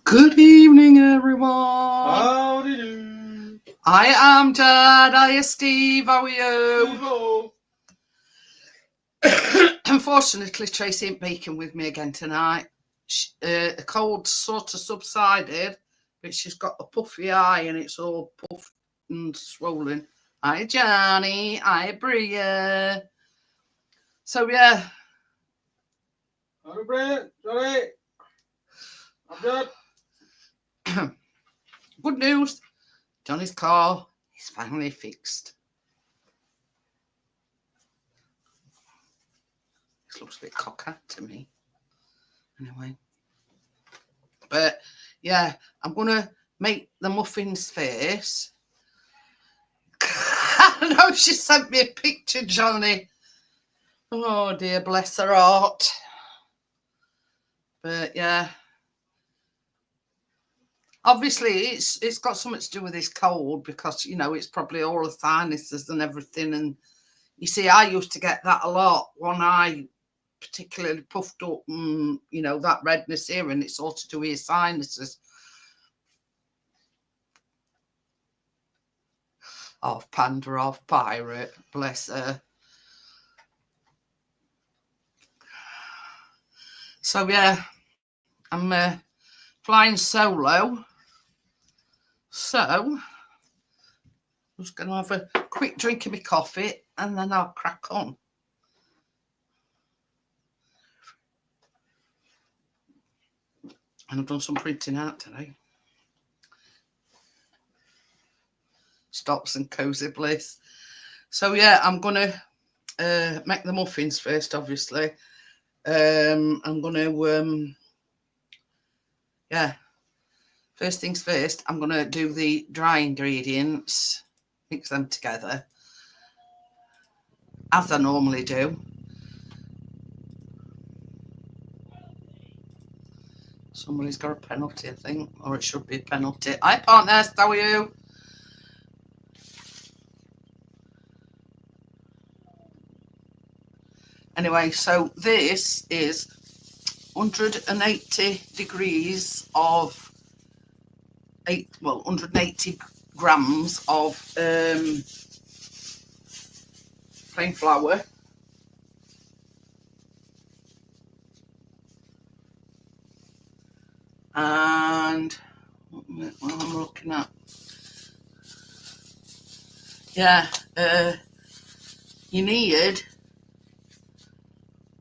Good evening, everyone. Howdy do. I am Dad. Hiya, Steve. How are you? Hello. Unfortunately, Tracy ain't baking with me again tonight. The cold sort of subsided, but she's got a puffy eye and it's all puffed and swollen. Hi, Johnny. Hi, Bria. So, yeah. Howdy, Brent. Johnny. I'm good. Good news. Johnny's car is finally fixed. This looks a bit cockeyed to me. Anyway. But, yeah, I'm going to make the muffins first. I know she sent me a picture, Johnny. Oh, dear, bless her heart. But, yeah. Obviously, it's got something to do with this cold because, you know, it's probably all the sinuses and everything. And you see, I used to get that a lot. One eye particularly puffed up, and, you know, that redness here, and it's all to do with your sinuses. Off panda, off pirate, bless her. So, yeah, I'm flying solo. So, I'm just going to have a quick drink of my coffee and then I'll crack on. And I've done some printing out today. Stops and cozy bliss. So, yeah, I'm going to make the muffins first, obviously. I'm going to, yeah, first things first, I'm going to do the dry ingredients, mix them together, as I normally do. Somebody's got a penalty, I think, or it should be a penalty. Hi, partners, how are you? Anyway, so this is 180 degrees of 180 grams of plain flour. And what I'm looking at, yeah, you need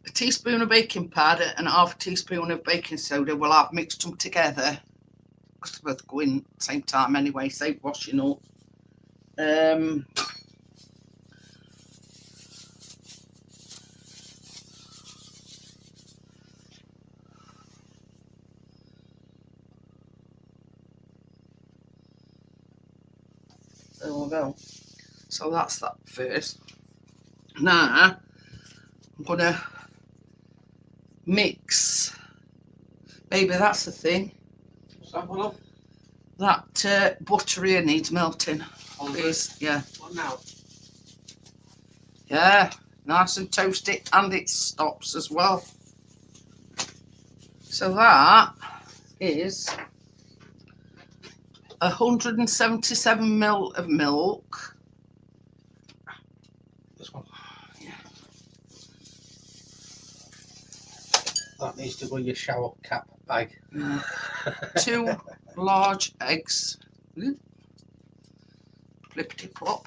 a teaspoon of baking powder and half a teaspoon of baking soda. Well, I've mixed them together because they both go in at the same time anyway, save washing up. There we go. So that's that first. Now I'm gonna mix. Maybe that's the thing. What's that one up? That butter here needs melting. Please, yeah. What now? Yeah, nice and toasty, and it stops as well. So that is 177 ml of milk. This one. Yeah. That needs to go in your shower cap bag. 2 large eggs. Flippity plop.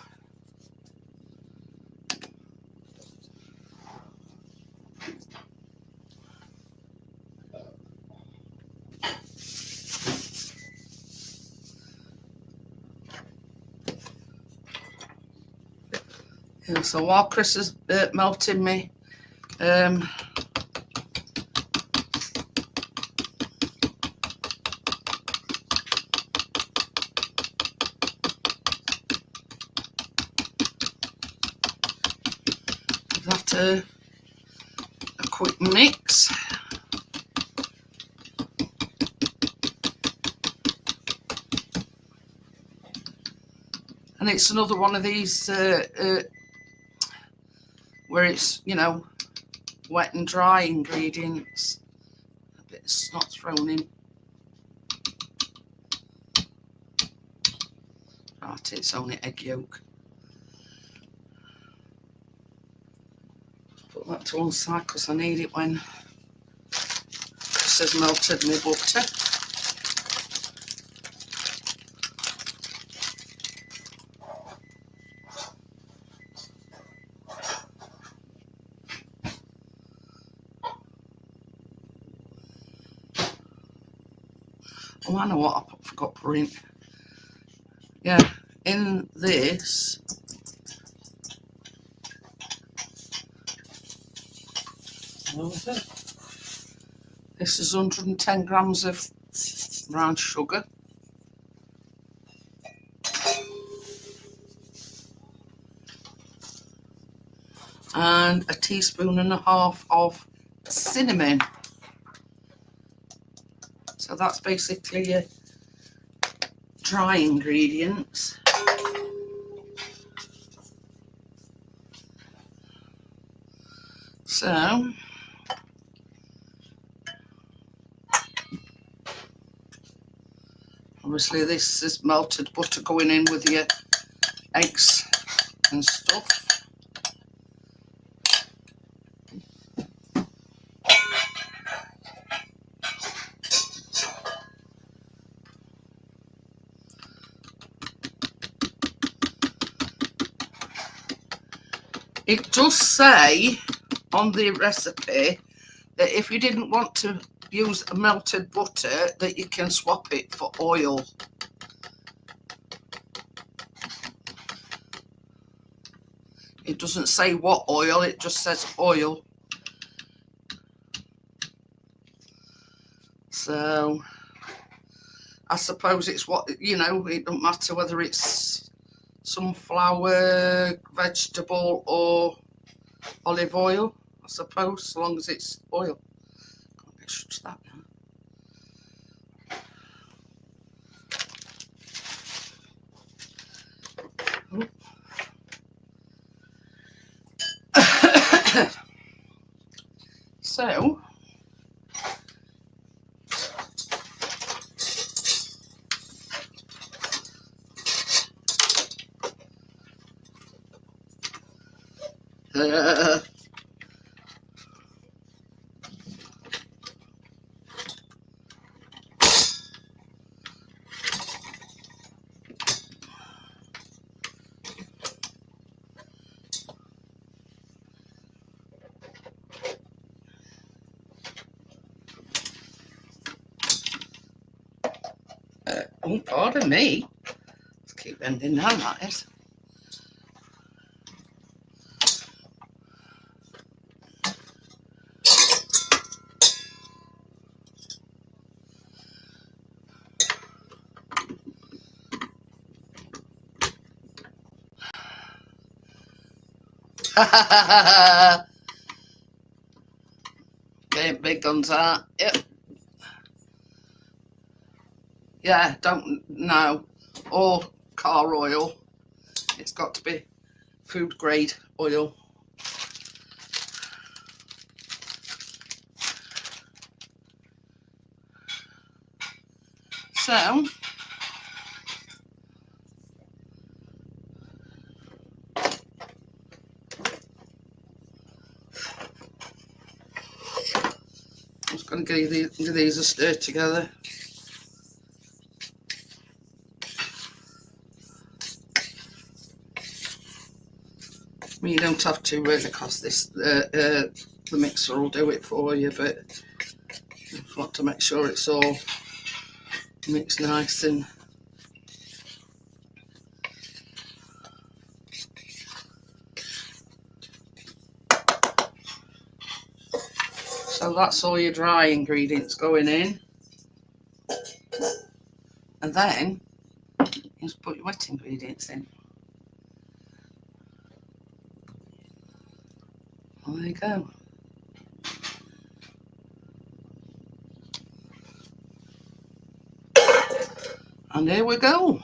Yeah, so while Chris is melting me, that a quick mix. And it's another one of these where it's, you know, wet and dry ingredients. A bit of snot thrown in. Right, it's only egg yolk. Put that to one side because I need it when this has melted my butter. Oh, I know what I forgot to put in. Yeah, in this, What was it? this is 110 grams of brown sugar. And a teaspoon and a half of cinnamon. So that's basically your dry ingredients. So obviously this is melted butter going in with your eggs and stuff. It does say on the recipe that if you didn't want to use melted butter, that you can swap it for oil. It doesn't say what oil, it just says oil. So I suppose it's what, you know, it don't matter whether it's sunflower, vegetable or olive oil, I suppose, as long as it's oil. Can't get such that now. So oh, pardon me. Let's keep bending down, that is. Getting big guns out. Yep. Yeah, don't, no. Or car oil. It's got to be food grade oil. So I'm just going to give these a stir together. I mean, you don't have to really, because this the mixer will do it for you, but you want to make sure it's all mixed nice and so that's all your dry ingredients going in, and then you just put your wet ingredients in. Well, there you go. And here we go.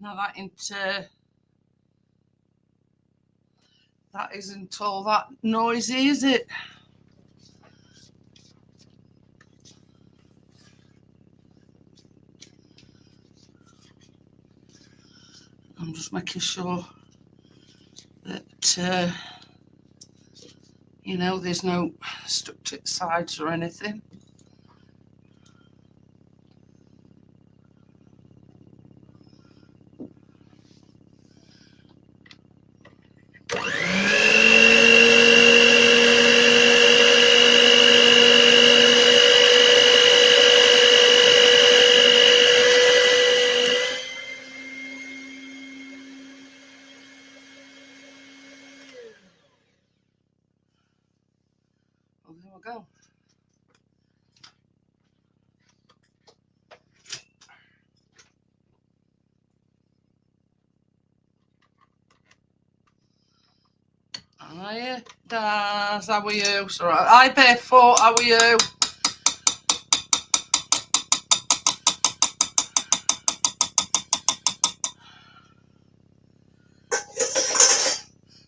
Now that isn't all that noisy, is it? I'm just making sure that you know, there's no stuck to its sides or anything. Well, there we go. Hiya, Daz, how are you? Sorry. Hi, Barefoot, how are you?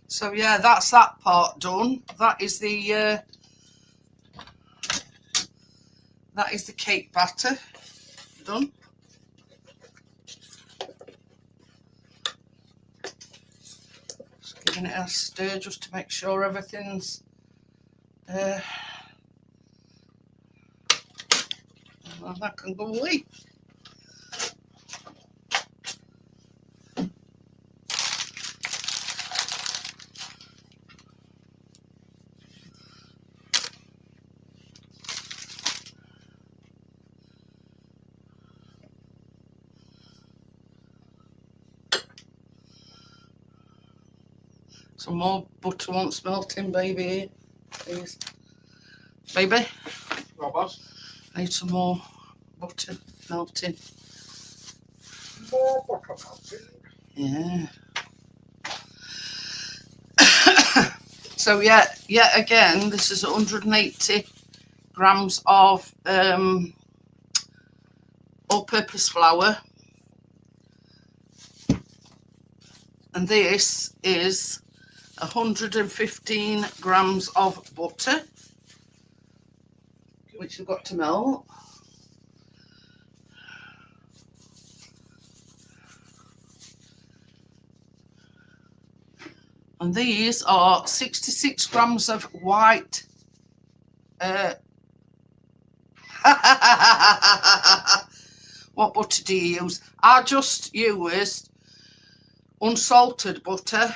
So yeah, that's that part done. That is the cake batter done. Just giving it a stir just to make sure everything's well, that can go away. Some more butter wants melting, baby. Please. Baby? Robbers. Need some more butter melting. More butter melting. Yeah. So yeah, yet again, this is 180 grams of all-purpose flour. And this is 115 grams of butter, which you've got to melt. And these are 66 grams of white. What butter do you use? I just used unsalted butter.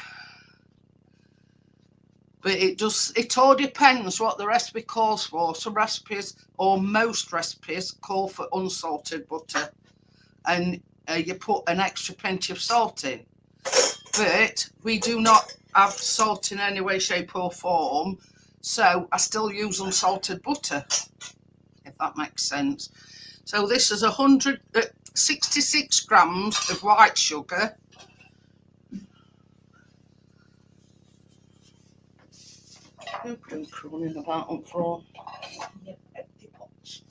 But it all depends what the recipe calls for. Some recipes, or most recipes, call for unsalted butter. And you put an extra pinch of salt in. But we do not have salt in any way, shape or form. So I still use unsalted butter, if that makes sense. So this is 166 grams of white sugar. Open crawling about on floor. Empty pots.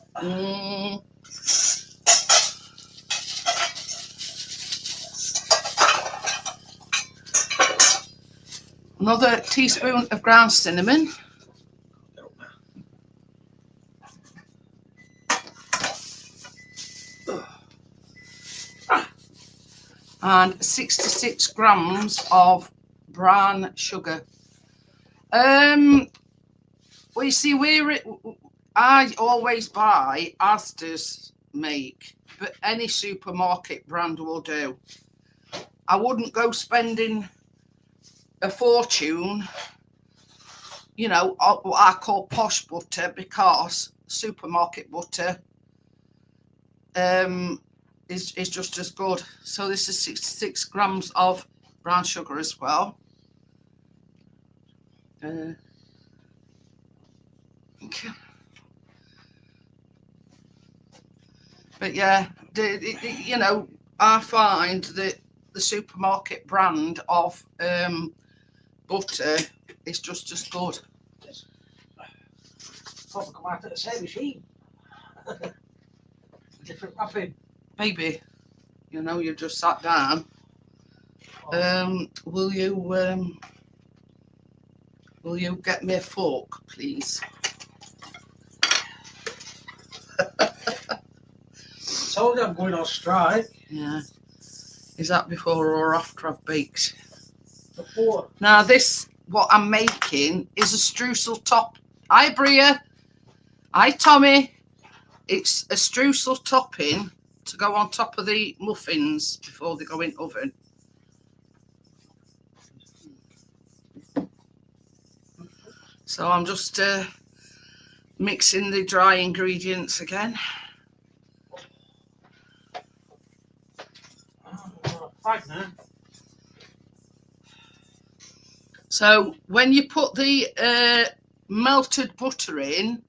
Another teaspoon of ground cinnamon. And 66 grams of brown sugar. Well, you see, I always buy Asda's make, but any supermarket brand will do. I wouldn't go spending a fortune, you know, what I call posh butter, because supermarket butter is just as good. So this is 66 grams of brown sugar as well. But yeah, you know, I find that the supermarket brand of butter is just as good. Probably come out of the same machine. Different wrapping. Maybe, you know, you just sat down. Will you get me a fork, please? Told you I'm going on strike. Yeah. Is that before or after I've baked? Before. Now this, what I'm making, is a streusel top. Hi Bria. Hi Tommy. It's a streusel topping to go on top of the muffins before they go in oven. So I'm just mixing the dry ingredients again. So when you put the melted butter in,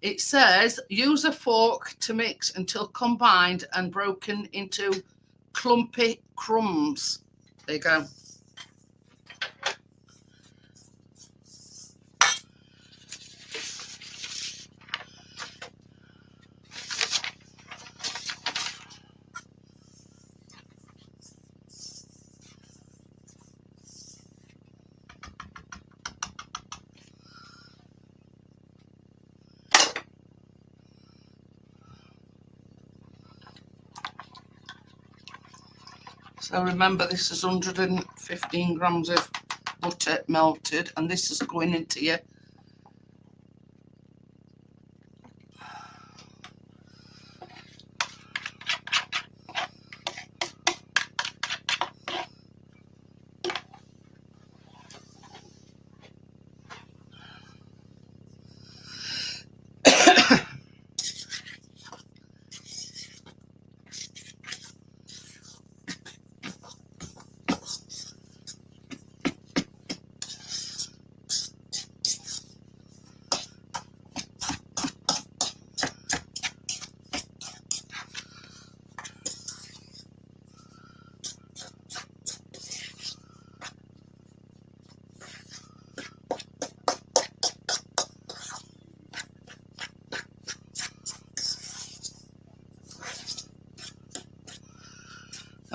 it says use a fork to mix until combined and broken into clumpy crumbs. There you go. So remember, this is 115 grams of butter melted, and this is going into your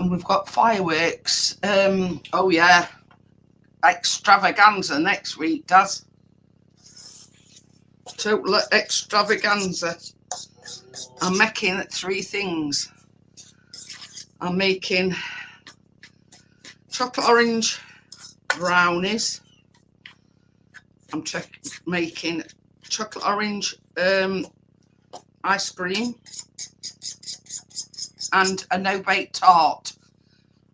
and we've got fireworks. Oh yeah, extravaganza next week, Daz. Total extravaganza. I'm making 3 things. I'm making chocolate orange brownies. I'm making chocolate orange ice cream and a no-bake tart.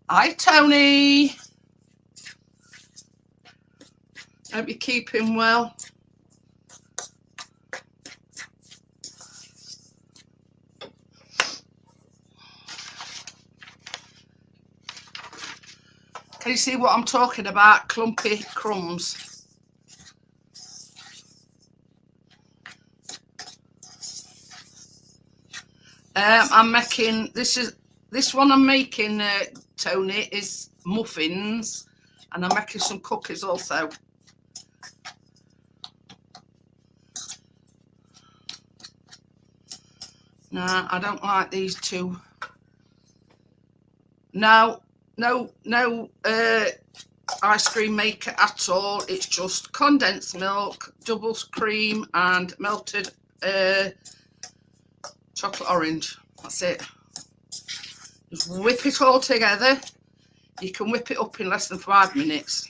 Hi Tony. Hope you're keeping well. Can you see what I'm talking about? Clumpy crumbs. I'm making this one I'm making, Tony, is muffins, and I'm making some cookies also. Nah, I don't like these two. No ice cream maker at all. It's just condensed milk, double cream, and melted chocolate orange. That's it. Just whip it all together. You can whip it up in less than 5 minutes.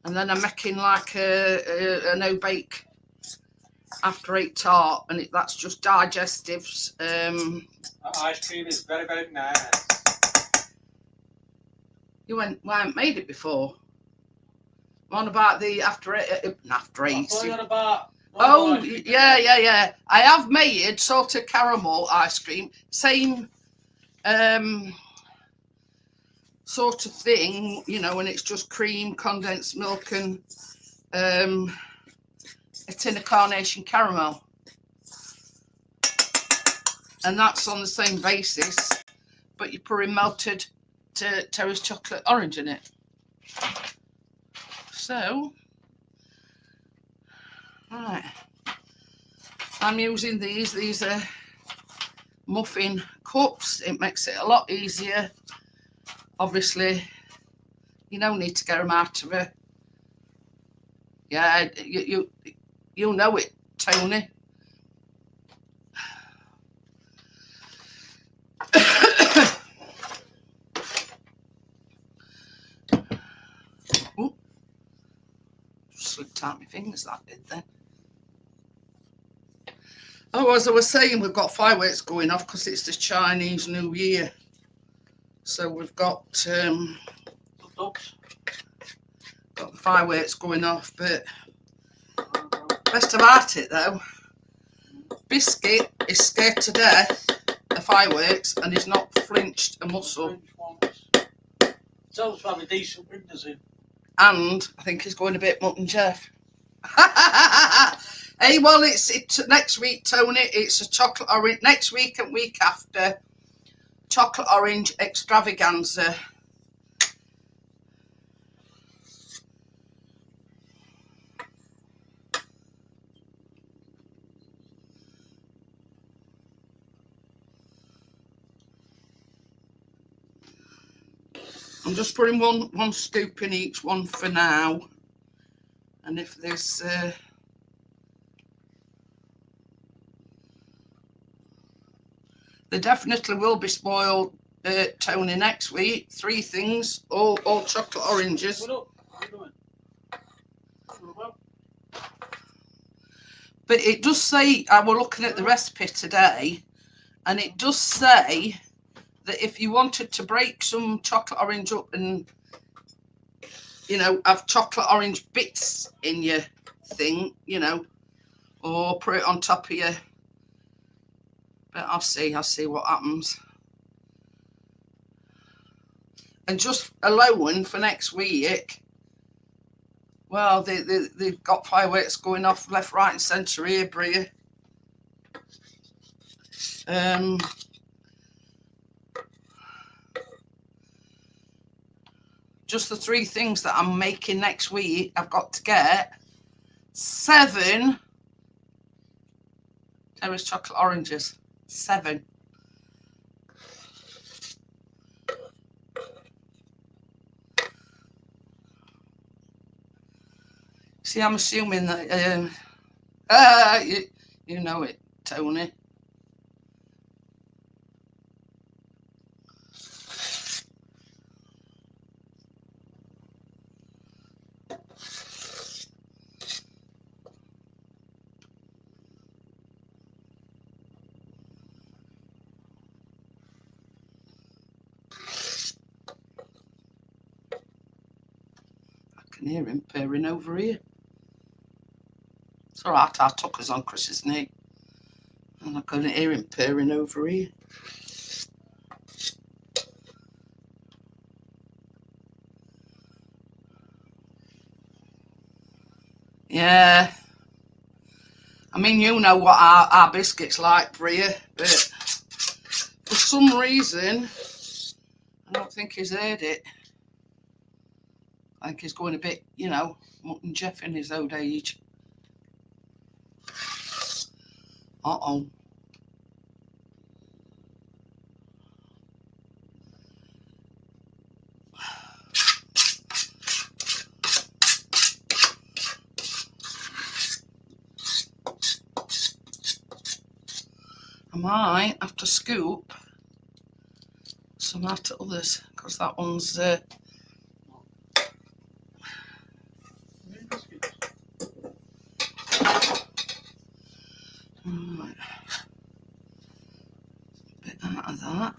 And then I'm making like a no-bake after 8 tart, and that's just digestives. Ice cream is very, very nice. You went, well, I haven't made it before. I'm on about the after 8. Oh, yeah. I have made salted caramel ice cream. Same sort of thing, you know, and it's just cream, condensed milk, and a tin of carnation caramel. And that's on the same basis, but you put in melted Terry's chocolate orange in it. So, right, I'm using these are muffin cups. It makes it a lot easier obviously, you don't need to get them out of her. Yeah, you know it, Tony. Ooh, slipped out my fingers, that did then. Oh, as I was saying, we've got fireworks going off because it's the Chinese New Year. So we've got the fireworks going off, but best about it though, Biscuit is scared to death of fireworks and he's not flinched a muscle. Tell us about a decent windows in. And I think he's going a bit Mutt and Jeff. Hey, well, it's next week, Tony. It's a chocolate orange. Next week and week after, chocolate orange extravaganza. I'm just putting one scoop in each one for now. And if there's they definitely will be spoiled, Tony, next week. 3 things, all chocolate oranges. What are you doing? But it does say, I was looking at the recipe today, and it does say that if you wanted to break some chocolate orange up and, you know, have chocolate orange bits in your thing, you know, or put it on top of your, but I'll see what happens. And just alone for next week, well, they've got fireworks going off left, right and centre here, Bria. Just the 3 things that I'm making next week, I've got to get 7 Terrace chocolate oranges. 7. See, I'm assuming that you know it, Tony. I can hear him purring over here. It's all right, I took us on Chris's knee. And I couldn't hear him purring over here. Yeah. I mean, you know what our biscuits like, Bria, but for some reason, I don't think he's heard it. I think he's going a bit, you know, Mutt and Jeff in his old age. Uh-oh. I might have to scoop some out of others because that one's right. Bit out of that.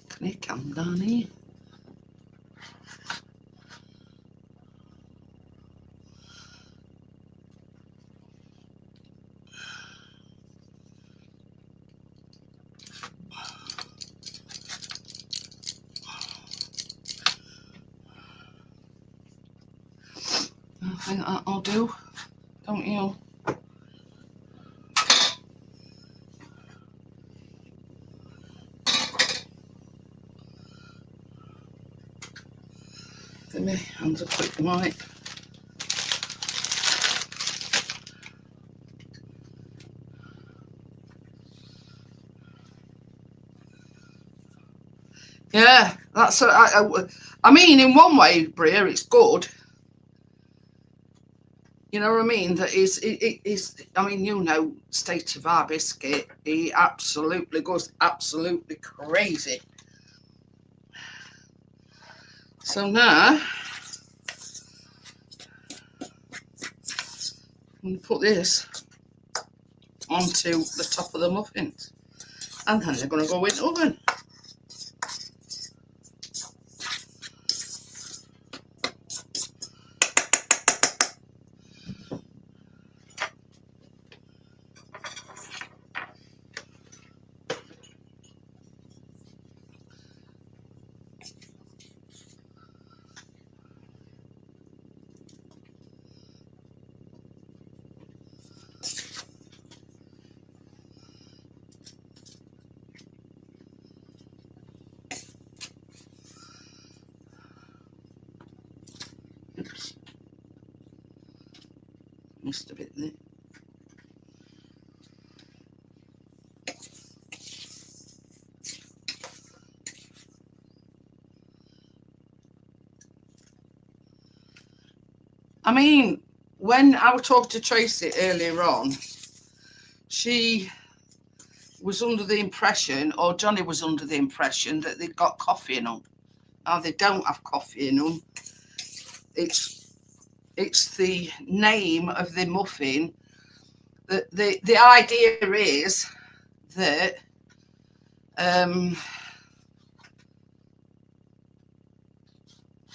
Can you come down here? I think that'll do, don't you? Give me hands a quick wipe. Yeah, that's I mean, in one way, Bria, it's good. You know what I mean? That is, it is. I mean, you know, state of our biscuit, he absolutely goes absolutely crazy. So now, I'm going to put this onto the top of the muffins, and then they're going to go in the oven. Oops. Missed a bit there. I mean, when I was talking to Tracy earlier on, she was under the impression, or Johnny was under the impression, that they'd got coffee in them. Now, they don't have coffee in them. It's the name of the muffin. The idea is that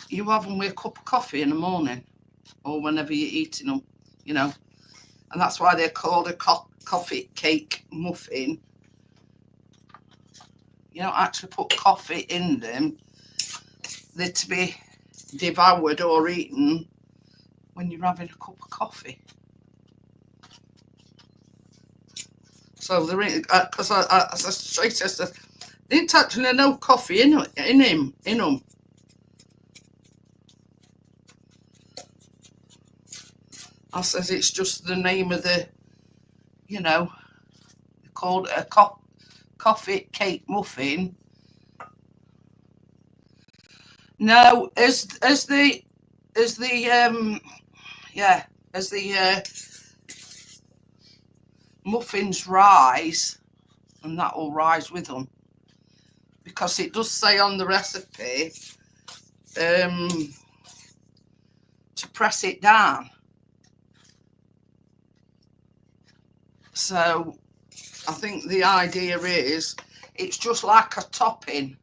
you have them with a cup of coffee in the morning or whenever you're eating them, you know, and that's why they're called a coffee cake muffin. You don't actually put coffee in them. They're to be devoured or eaten when you're having a cup of coffee. So there ain't, because as Tracy says, there ain't actually no coffee in them. I says it's just the name of the, you know, called a coffee cake muffin. No, as the muffins rise, and that will rise with them, because it does say on the recipe to press it down. So I think the idea is it's just like a topping.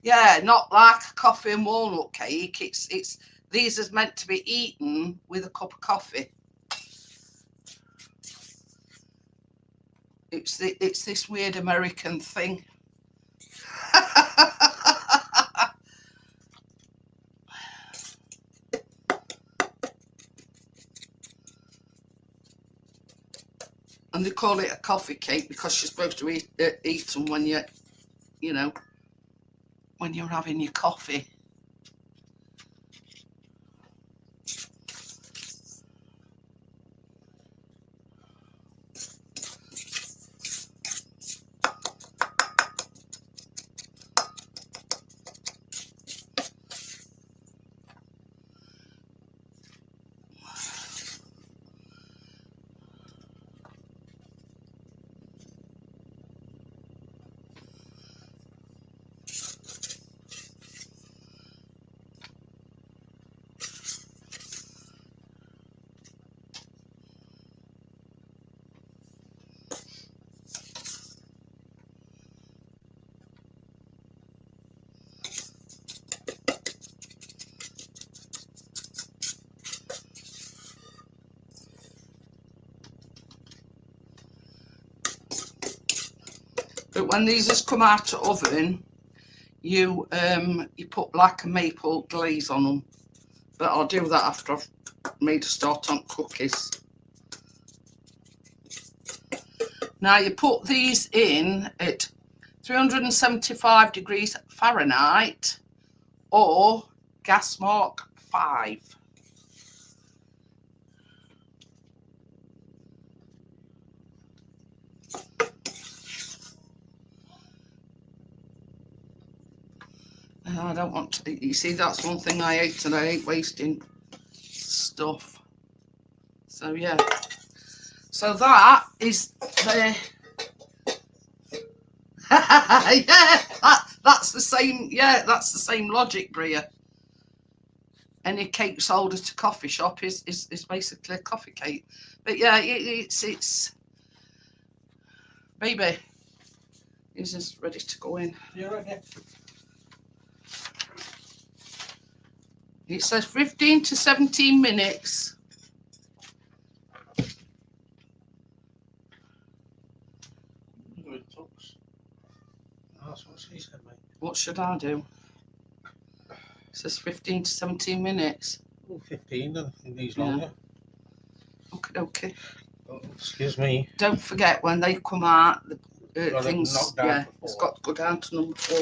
Yeah, not like a coffee and walnut cake. It's these is meant to be eaten with a cup of coffee. It's this weird American thing. And they call it a coffee cake because you're supposed to eat them when you know, when you're having your coffee. But when these has come out of oven, you put like a maple glaze on them. But I'll do that after I've made a start on cookies. Now you put these in at 375 degrees Fahrenheit or gas mark 5. I don't want to, you see, that's one thing I hate, and I hate wasting stuff. So yeah, so that is the yeah, that's the same, yeah, that's the same logic, Bria. Any cake sold at a coffee shop is basically a coffee cake. But yeah, it's baby, is just ready to go in. You're ready. It says 15 to 17 minutes. That's what she said, mate. What should I do? It says 15 to 17 minutes. Oh, 15, I think these longer. Okay. Oh, excuse me. Don't forget when they come out, the things, knock down yeah, to 4. it's got to go down to number 4.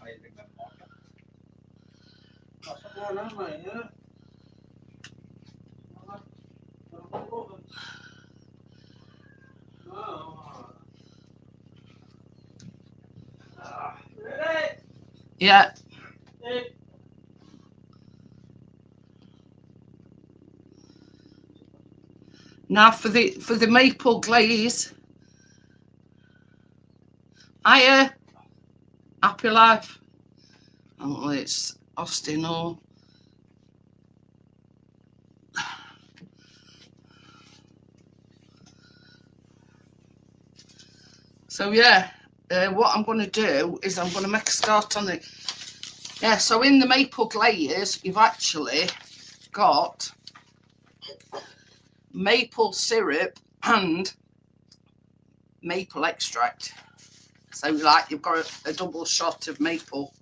I remember. That's not going on, mate, yeah? Ready? Yeah. Now for the maple glaze. Hiya, Happy Life. I don't know, it's Austin or so yeah. What I'm going to do is I'm going to make a start on it. Yeah, so in the maple glaze, you've actually got maple syrup and maple extract. So like you've got a double shot of maple.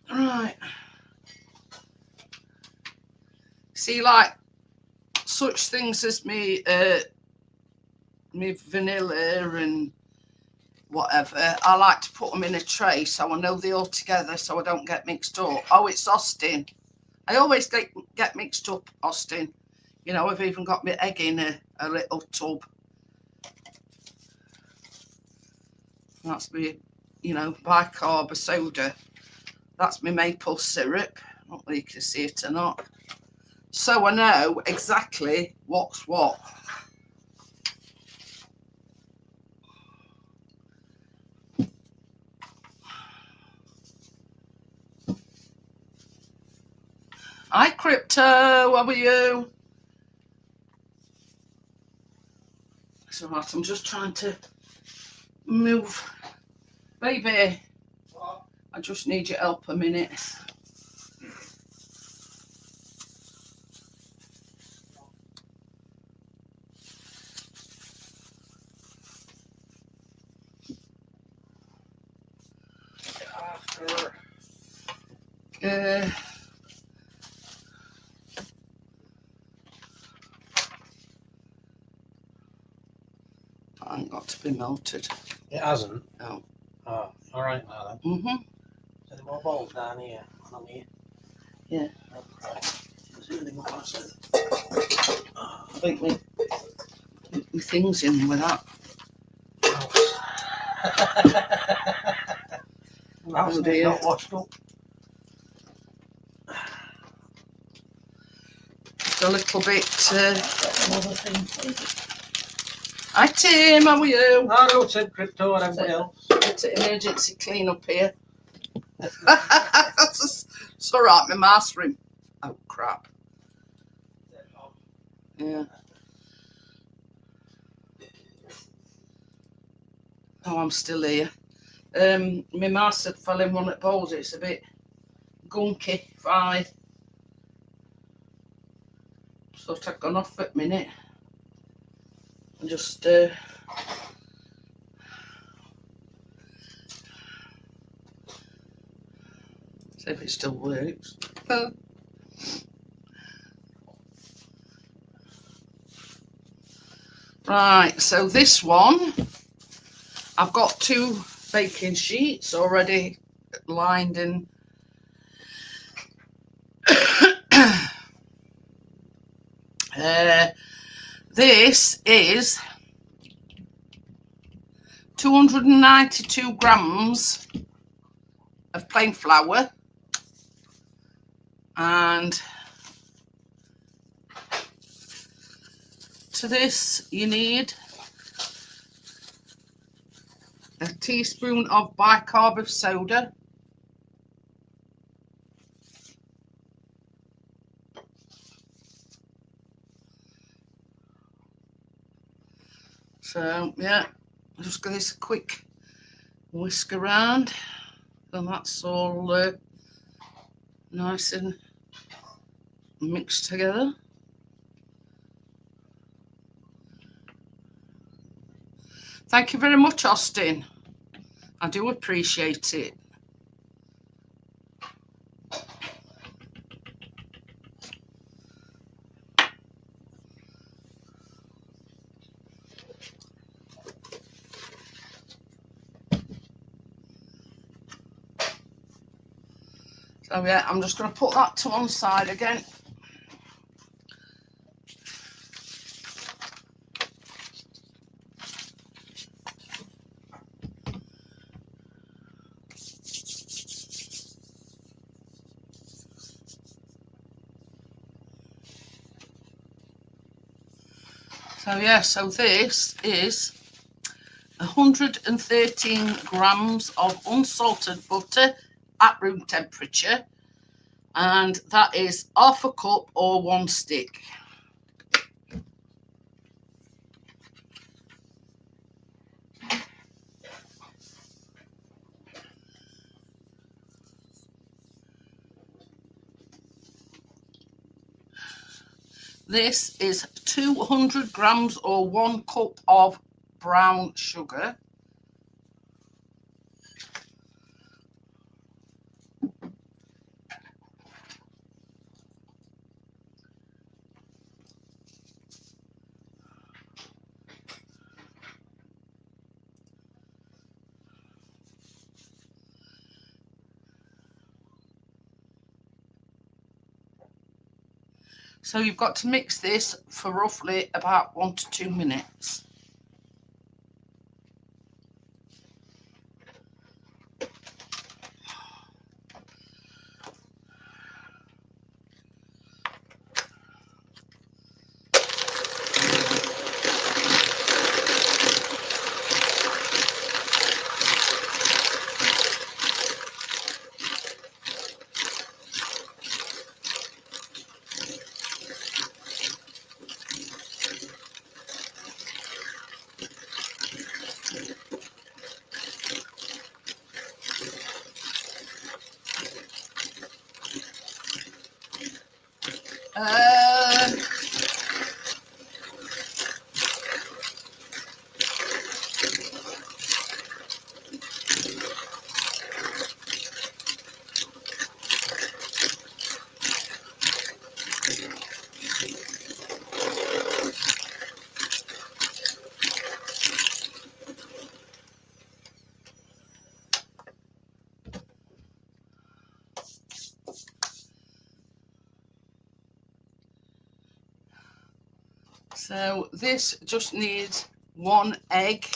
Right. See, like such things as me vanilla and whatever, I like to put them in a tray so I know they're all together so I don't get mixed up. Oh, it's Austin. I always get mixed up, Austin. You know, I've even got my egg in a little tub. That's me, you know, bicarb soda. That's my maple syrup. I don't know if you can see it or not. So I know exactly what's what. Hi, Crypto. How are you? So right, I'm just trying to move. Baby, What? I just need your help a minute. After. I ain't got to be melted. It hasn't? No. Oh, alright now then. Mm-hmm. Is there more balls down here? On here? Yeah. Okay. Is there anything more acid? I think my thing's in with that. That's dear. not washed up. It's a little bit. Another thing, please. Hi, Tim. How are you? Hello, Tim, Crypto, and everybody else. It's an emergency clean up here. It's all right. My mask room. Oh crap. Yeah. Oh, I'm still here. My mask had fell in one at bowls. It's a bit gunky, fried. Thought I'd gone off for a minute. And just see if it still works. Right, so this one, I've got 2 baking sheets already lined in. This is 292 grams of plain flour, and to this you need a teaspoon of bicarb of soda, so yeah, just give this a quick whisk around, and that's all nice and mixed together. Thank you very much, Austin. I do appreciate it. So yeah, I'm just going to put that to one side again. So yeah, so this is 113 grams of unsalted butter at room temperature, and that is half a cup or 1 stick. This is 200 grams or 1 cup of brown sugar. So you've got to mix this for roughly about 1 to 2 minutes. So this just needs 1 egg.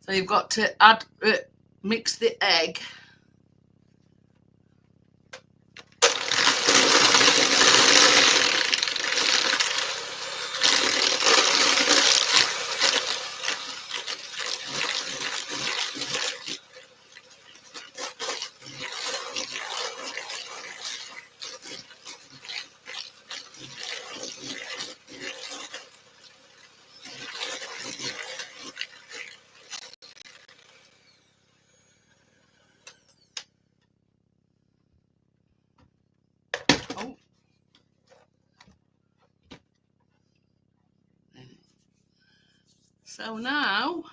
So you've got to add, mix the egg. Oh. So now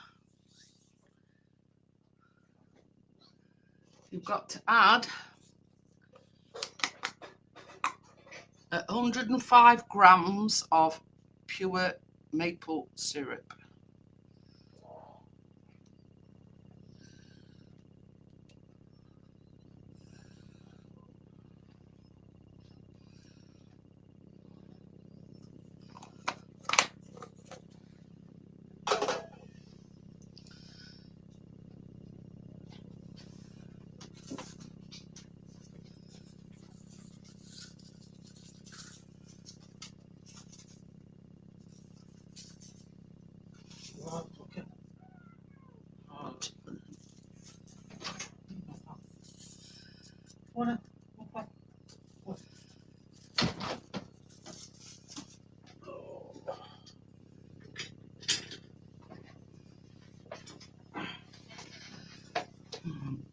you've got to add 105 grams of pure maple syrup.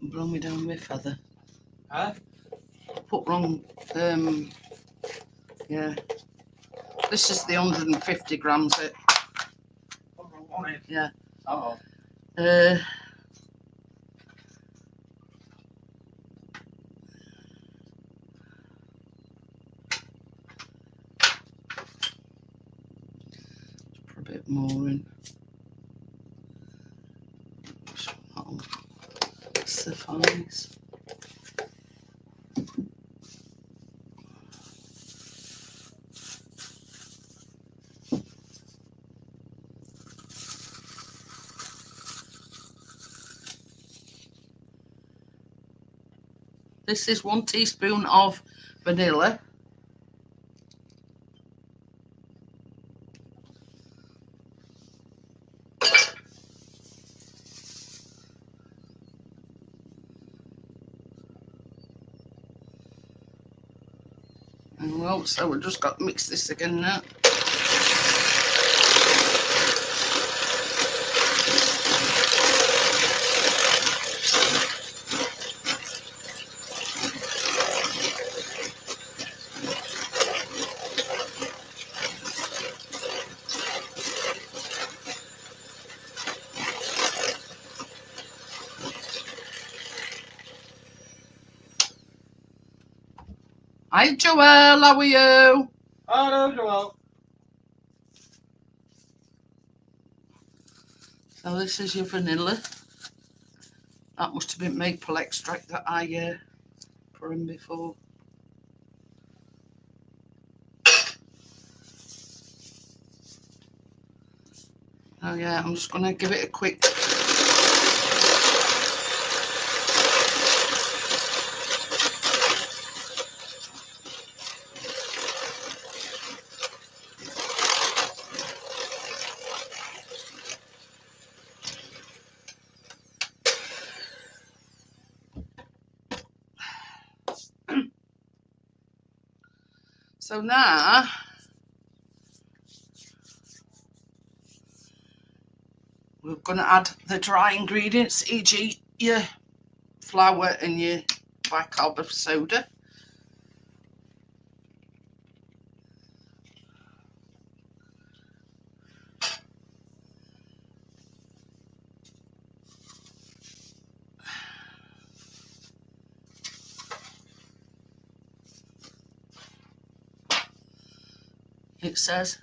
Blow me down my feather. Huh? Put wrong, yeah. This is the 150 grams, it. Yeah. Oh. Put a bit more in. That'll suffice. This is 1 teaspoon of vanilla. And well, so we've just got to mix this again now. Hi Joelle, how are you? Hello, Joel. So this is your vanilla. That must have been maple extract that I put in before. Oh yeah, I'm just going to give it a quick. So now we're going to add the dry ingredients, e.g. your flour and your bicarb of soda. It says,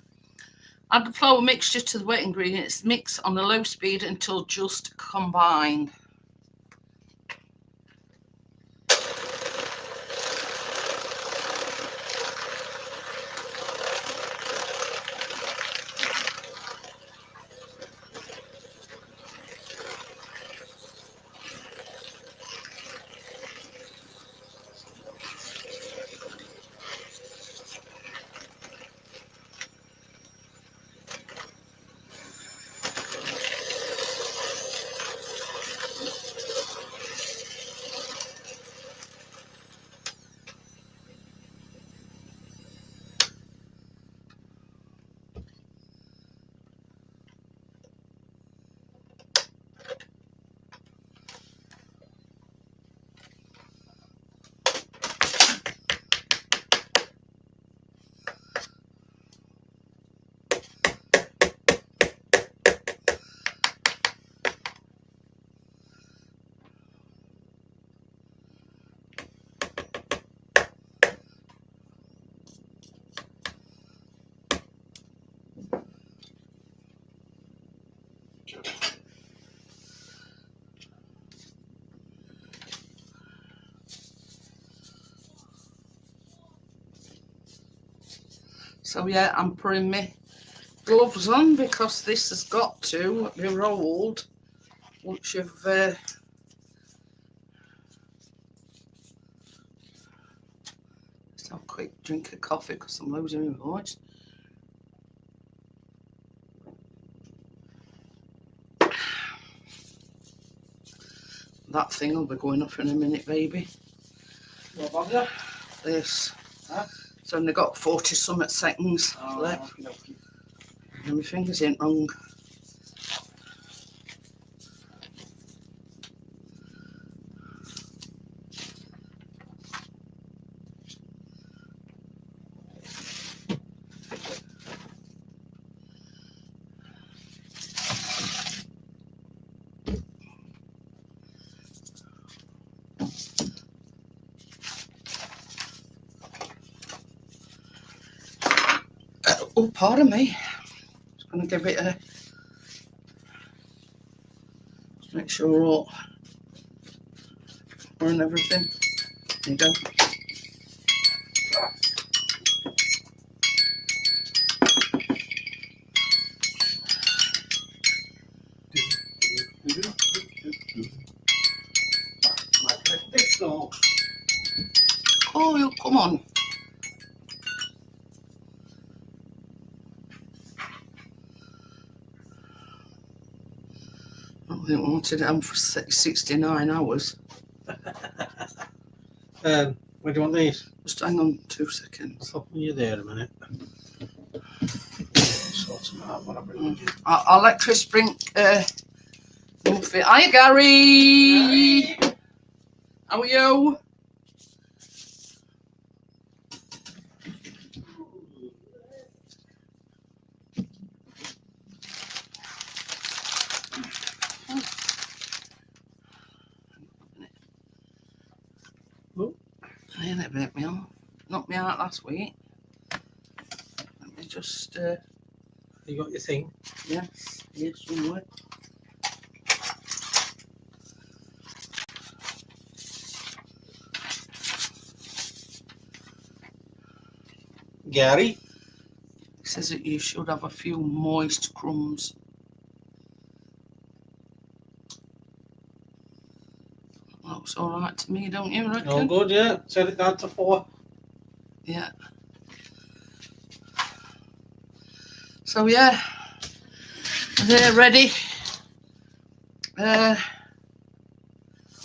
add the flour mixture to the wet ingredients, mix on a low speed until just combined. So yeah, I'm putting my gloves on because this has got to be rolled once you've let's have a quick drink of coffee because I'm losing my voice. That thing will be going off in a minute, baby. What about that? This. Huh? It's only got 40 something seconds left. Okay. And my fingers ain't wrong. Oh, pardon me. Just going to give it a... Just make sure we're all... We're in everything. There you go. Oh, you come on. I think we wanted it on for 69 hours. Where do you want these? Just hang on 2 seconds. I'll put you there a minute. Sort them out when I bring them in. I'll let Chris bring Muffin. Hi, Gary. Hi. How are you? Oh. I had a bit me on. Knocked me out last week. Let me just You got your thing? yes, here somewhere. Gary? It says that you should have a few moist crumbs. Looks alright to me, don't you reckon? All good, yeah. Set it down to 4. Yeah. So yeah, they're ready.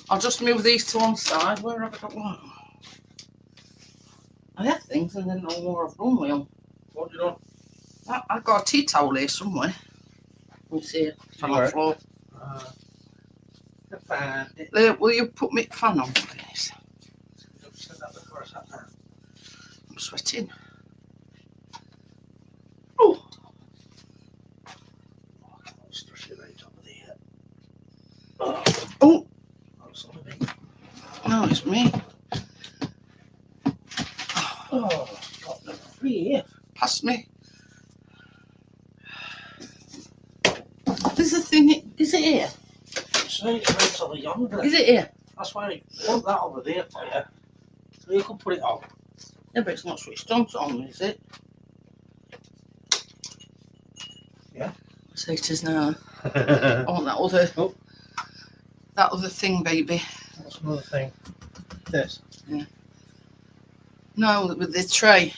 I'll just move these to one side. Where have I got one? I have things and then no more I've done with them. What you done? I've got a tea towel here somewhere. Let me see it. It's on the floor. Fine. Will you put my fan on, please? I'm sweating. Oh! Oh! No, it's me. Oh, got them free. Pass me. There's a thing. Is it here? It's over yonder. Is it here? That's why I put that over there for you. So you can put it on. Yeah, but it's not switched on, is it? Yeah. So it is now. Oh, that other thing, baby. What's another thing? This. Yeah. No, with the tray.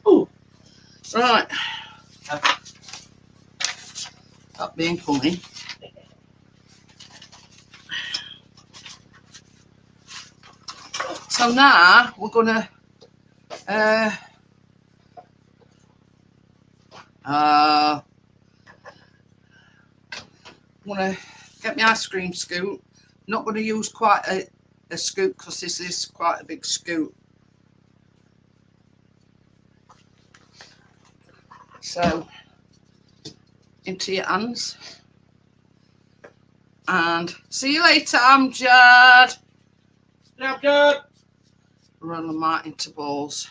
Ooh. Right. That being funny. So now we're gonna I'm gonna get my ice cream scoop. Not gonna use quite a scoop because this is quite a big scoop. So into your hands. And see you later, Amjad. Yeah, good. roll them out into balls.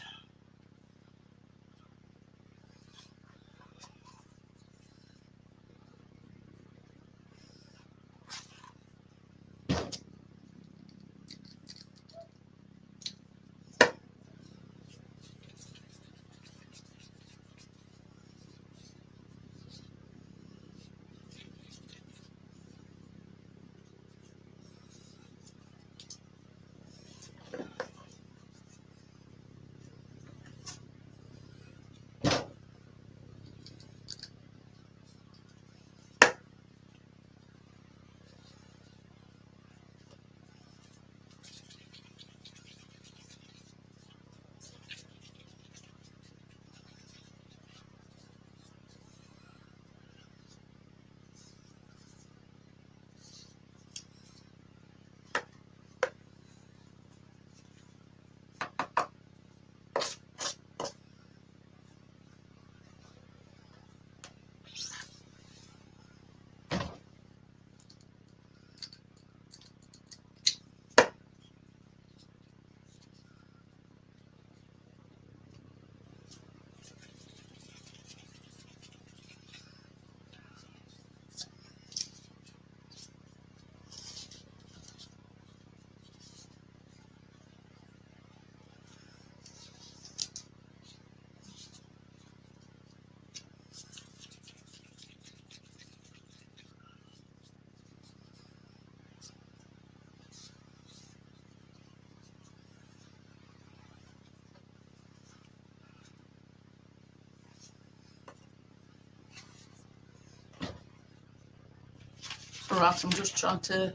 Alright, I'm just trying to...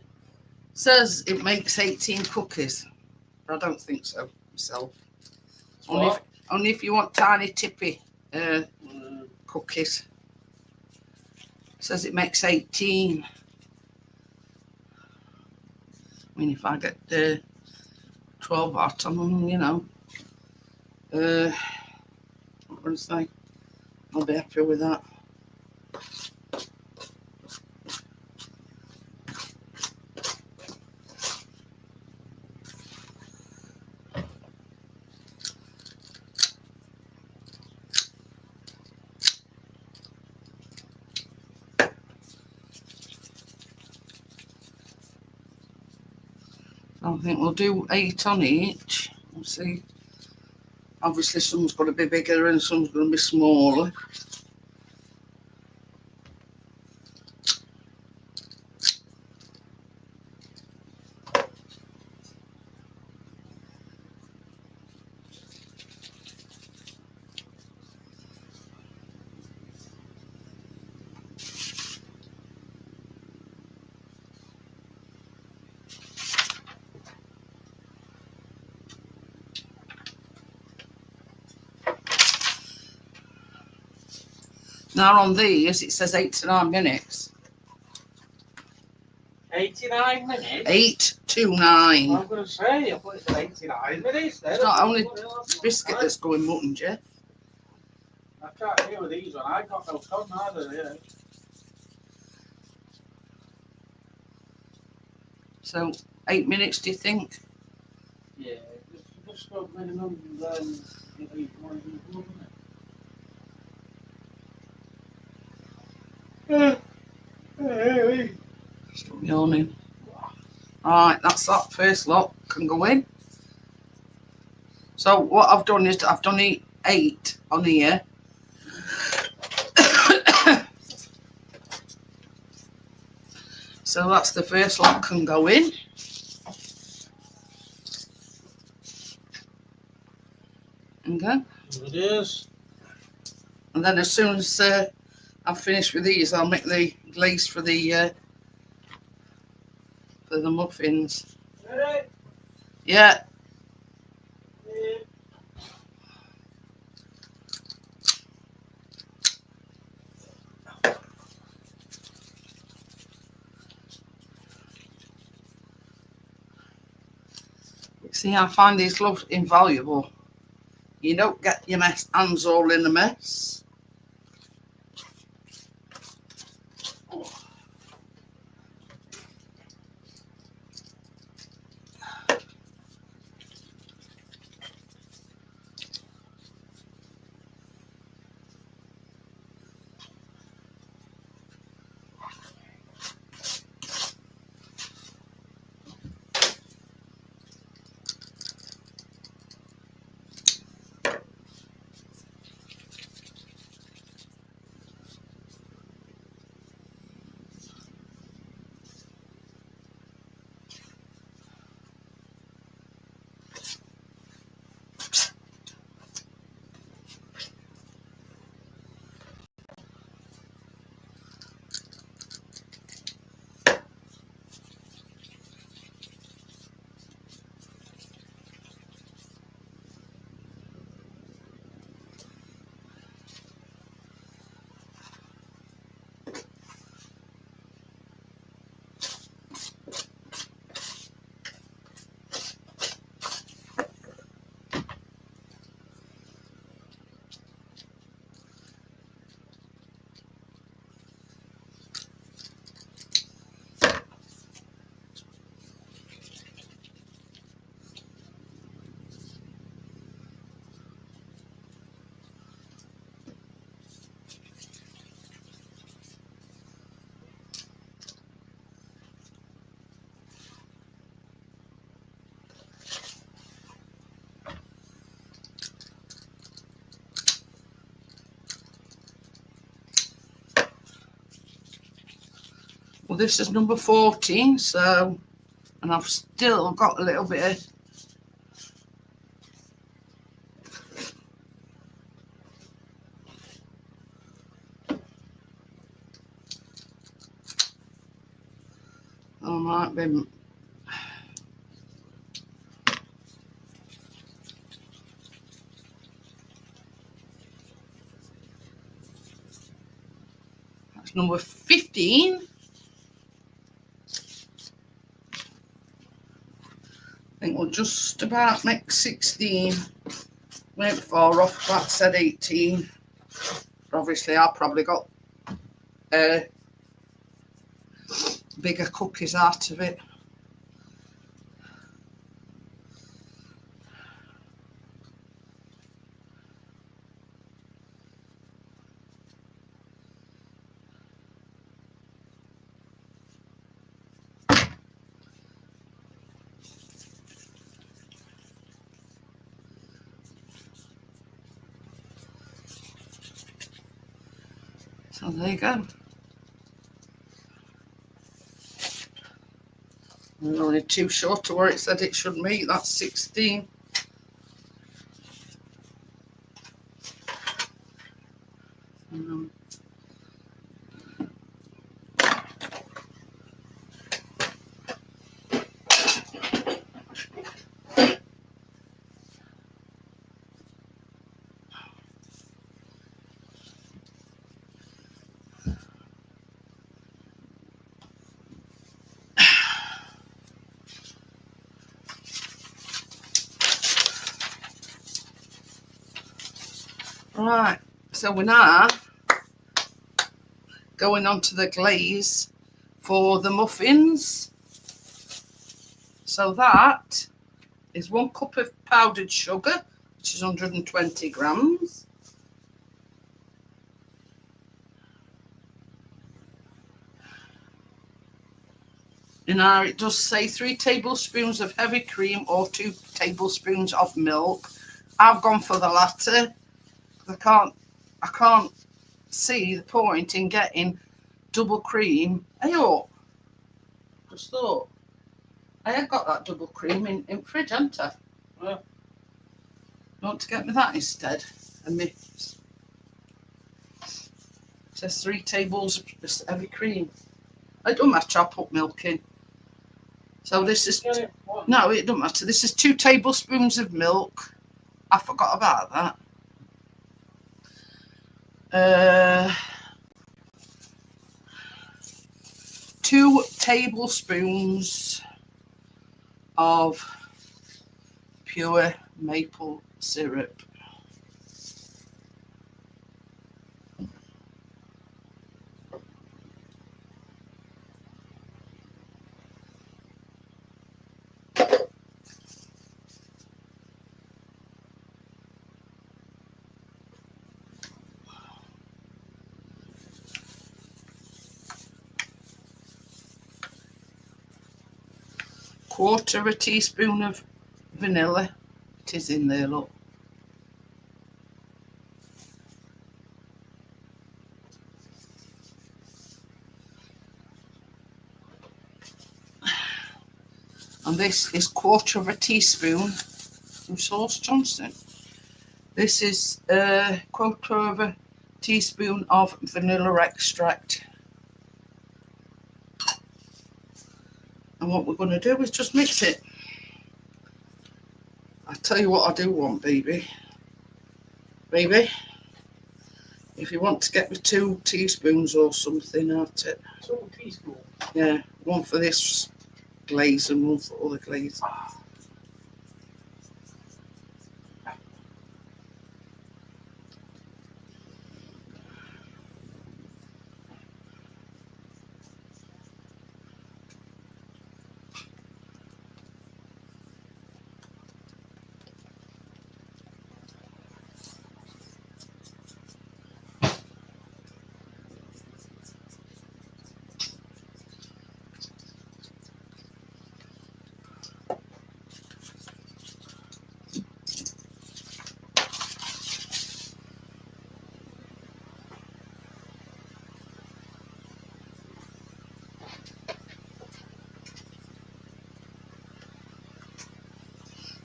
Says it makes 18 cookies. But I don't think so myself. Only if you want tiny tippy cookies. Says it makes 18. I mean, if I get 12 out on them, you know. What would I say? I'll be happy with that. I think we'll do 8 on each. We'll see. Obviously, some's got to be bigger and some's going to be smaller. Now on these, it says 8 to 9 minutes. 89 minutes? 8 to 9. I'm going to say, I thought it said 89 minutes. It's not only biscuit that's going mutton, Jeff. I can't hear with these one. I got no tongue either, yeah. So 8 minutes, do you think? Yeah, just go minimum, Stop yawning. Right, that's that first lot. Can go in. So what I've done is I've done 8 on here. So that's the first lot can go in. Okay. It is. And then as soon as I'm finished with these, I'll make the glaze for the muffins. Ready? Yeah. See, I find these gloves invaluable. You don't get your hands all in a mess. this is number 14, so, and I've still got a little bit of might be that's number 15. I think we'll just about make 16. Went far off, that said 18. Obviously, I probably got bigger cookies out of it. So there you go. We're only too short to where it said it should meet. That's 16. Right, so we're now going on to the glaze for the muffins. So that is 1 cup of powdered sugar, which is 120 grams. And now it does say 3 tablespoons of heavy cream or 2 tablespoons of milk. I've gone for the latter. I can't see the point in getting double cream. Hey, oh, just thought I had got that double cream in fridge, hadn't I? Well, you want to get me that instead? And me says 3 tables of heavy cream. It don't matter. I put milk in. So this is no, it don't matter. This is 2 tablespoons of milk. I forgot about that. 2 tablespoons of pure maple syrup. Quarter of a teaspoon of vanilla. It is in there, look. And this is quarter of a teaspoon of Sauce Johnson. This is a quarter of a teaspoon of vanilla extract. And what we're going to do is just mix it. I tell you what I do want, baby. Baby, if you want to get me 2 teaspoons or something out it. 2 teaspoons? Yeah, 1 for this glaze and 1 for other glaze.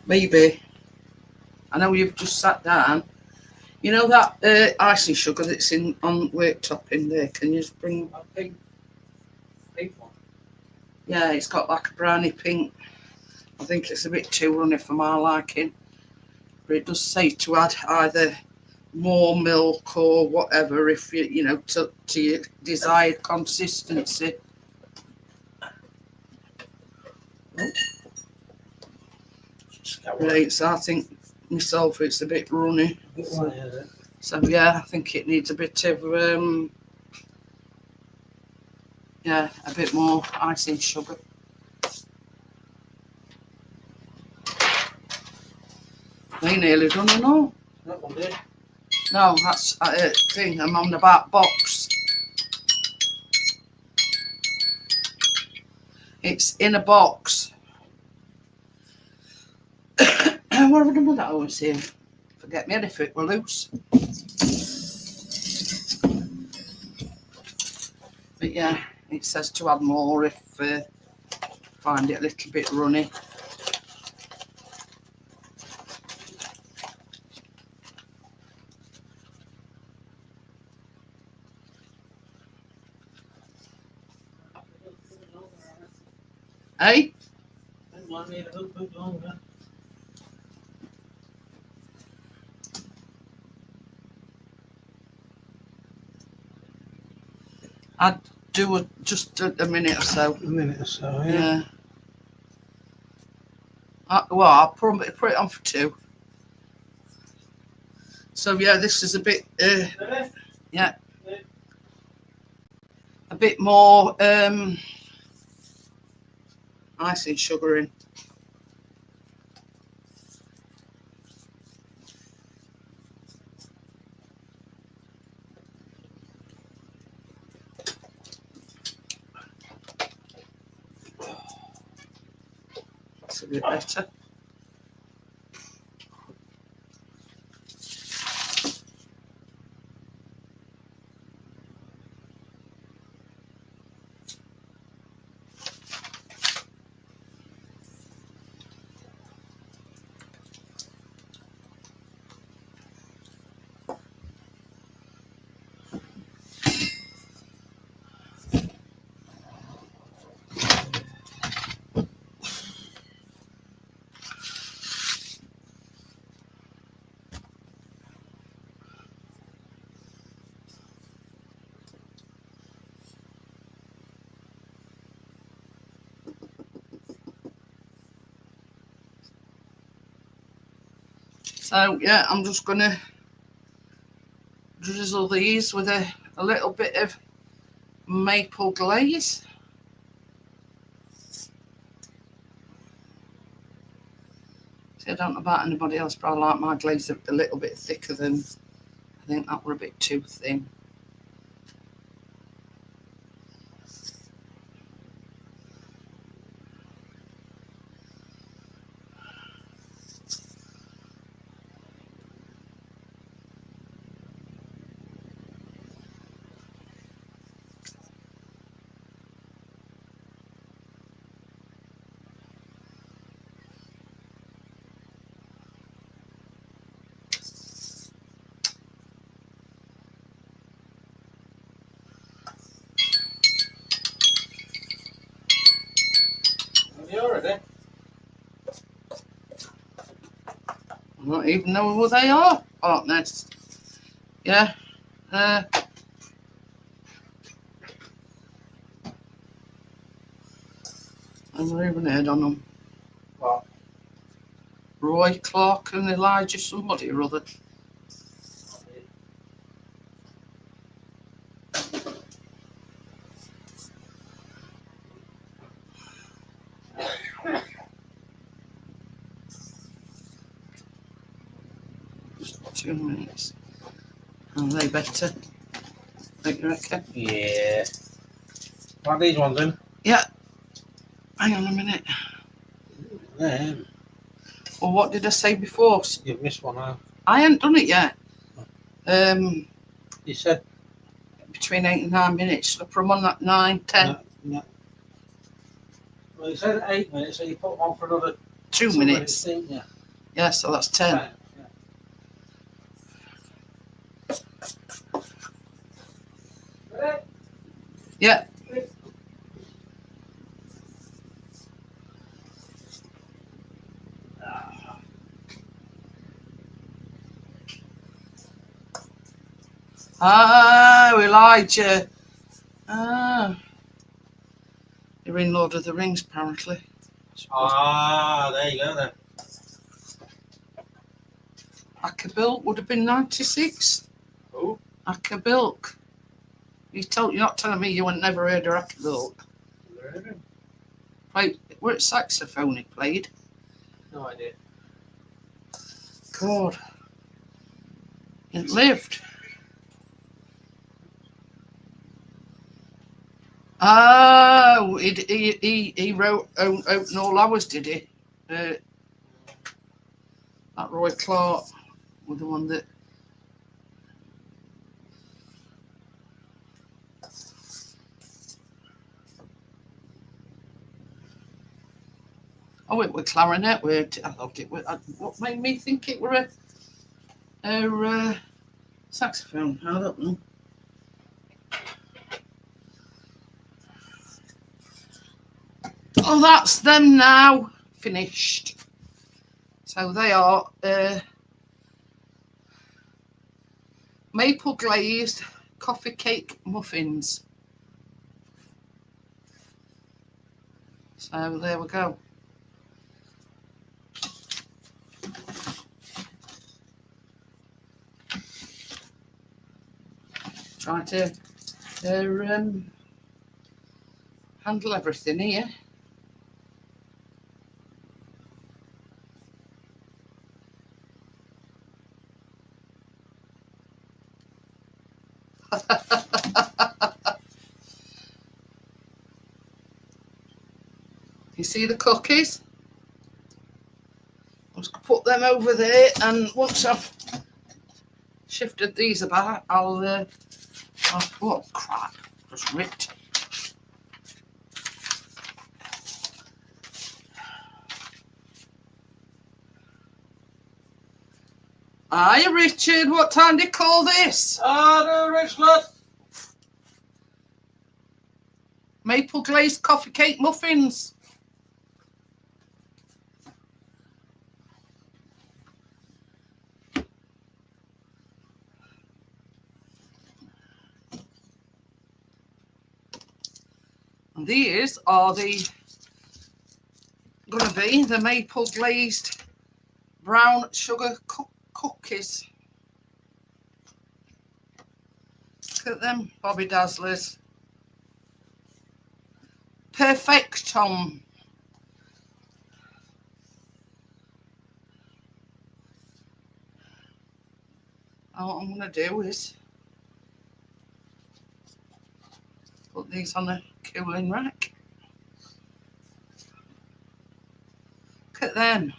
Maybe. I know you've just sat down. You know that icing sugar that's in on worktop in there? Can you just bring? A pink one. Yeah, it's got like a brownie pink. I think it's a bit too runny for my liking. But it does say to add either more milk or whatever if you know to your desired consistency. Right, so I think myself it's a bit runny. So yeah, I think it needs a bit of yeah, a bit more icing sugar. They nearly done and all. That one did. No, that's thing. I'm on the back box. It's in a box. What have I done with that? I was saying. Forget me if it were loose. But yeah, it says to add more if find it a little bit runny. Hey? I'd do just a minute or so. A minute or so, yeah. Yeah. Well, I'll probably put it on for 2. So yeah, this is a bit, yeah, a bit more icing sugar in. That's a bit better. So yeah, I'm just gonna drizzle these with a little bit of maple glaze. See, I don't know about anybody else, but I like my glaze a little bit thicker than, I think that were a bit too thin. Already? I don't even know who they are. Partners. Yeah. I'm not even heard on them. What? Roy Clark and Elijah somebody or other. Just 2 minutes. Are they better? Don't you reckon? Yeah. What are these ones in? Yeah. Hang on a minute. Them. Well, what did I say before? You've missed one out. I hadn't done it yet. You said Between 8 and 9 minutes. Should I put them on that 9, 10? no. Well, you said 8 minutes, so you put one for another 2 minutes. Yeah. Yeah, so that's 10. Right, Yeah. Oh, Elijah. Ah. You're in Lord of the Rings, apparently. there you go then. Ackerbilk would have been 96. Who? Ackerbilk. You're not telling me you ain't never heard of Ackerbilk. Played, what saxophone he played? No idea. God. It lived. Oh, he wrote Open All Hours, did he? That Roy Clark was the one that. Oh, it was clarinet. I thought it was. What made me think it were a saxophone? I don't know. Oh, that's them now. Finished. So they are maple glazed coffee cake muffins. So there we go. Try to handle everything here. You see the cookies? I'll just put them over there, and once I've shifted these about, I'll oh crap, just ripped. Hiya, Richard. What time do you call this? No, Richard. Maple glazed coffee cake muffins. And these are going to be the maple glazed brown sugar cookies. Look at them, Bobby Dazzlers. Perfectum. What I'm going to do is put these on a cooling rack. Look at them.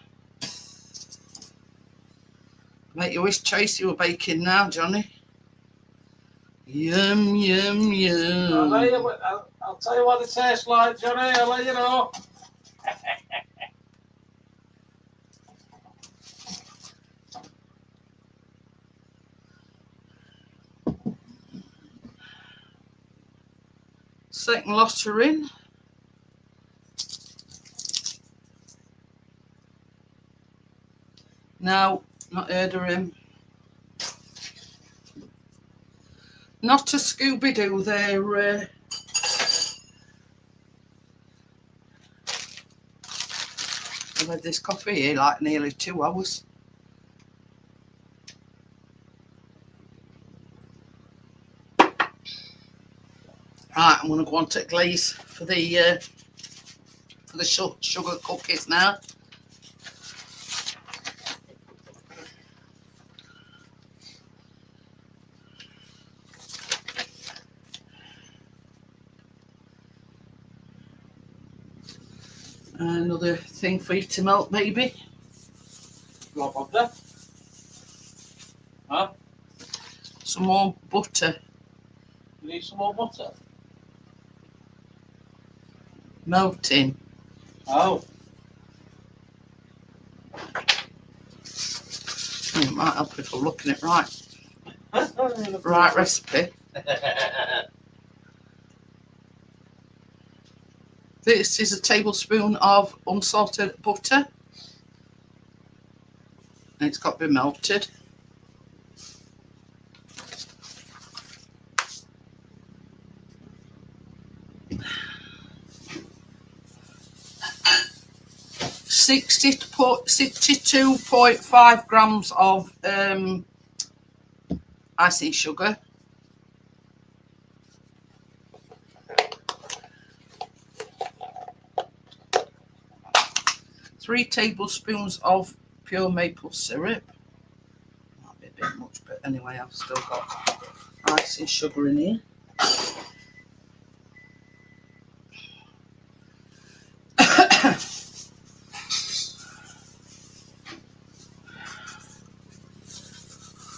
Make you wish Tracy were baking now, Johnny. Yum, yum, yum. I'll tell you what it tastes like, Johnny. I'll let you know. Second lotter in. No, not heard of him. Not a Scooby-Doo, they're I've had this coffee here like nearly 2 hours. Right, I'm going to go on to Glaze for the sugar cookies now. Another thing for you to melt, maybe. What butter? Huh? Some more butter. You need some more butter? Melting. Oh. It might help if I'm looking at right recipe. This is a tablespoon of unsalted butter. And it's got to be melted. $62.5 grams of icing sugar. Three tablespoons of pure maple syrup. Might be a bit much, but anyway, I've still got icing sugar in here.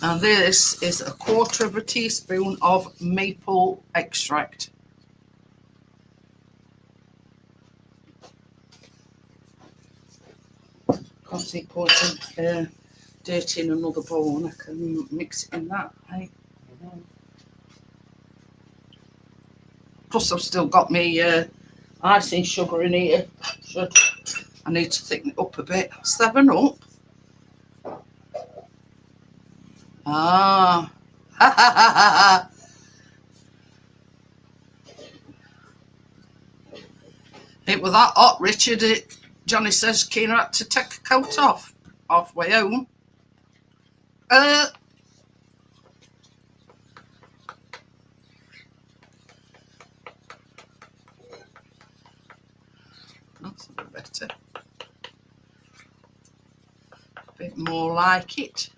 And this is 1/4 teaspoon of maple extract. Can't see putting dirt in another bowl, and I can mix it in that. Hey? Plus, I've still got my icing sugar in here. I need to thicken it up a bit. 7 Up. Ah. It was that hot, Richard. Johnny says Keener had to take a coat off halfway home. That's a bit better. A bit more like it.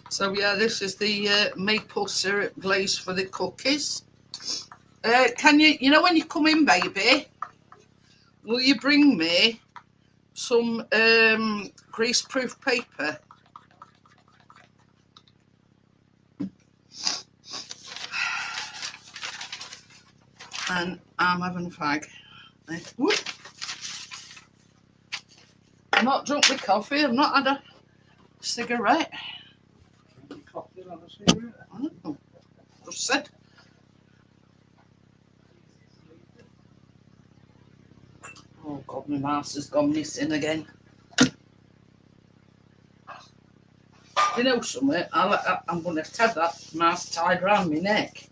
So yeah, this is the maple syrup glaze for the cookies. Can you know when you come in, baby, will you bring me some grease-proof paper? And I'm having a fag. Whoop. I've not drunk my coffee. I've not had a cigarette. Coffee and a cigarette. I don't know. Just said. Oh God, my mouse has gone missing again. You know something? I'm going to have that mouse tied around my neck.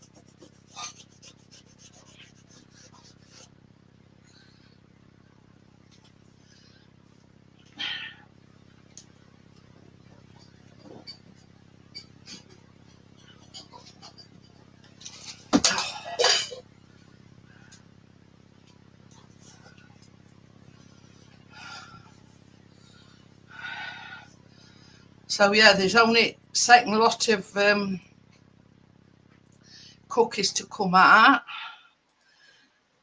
So yeah, there's only second lot of cookies to come out,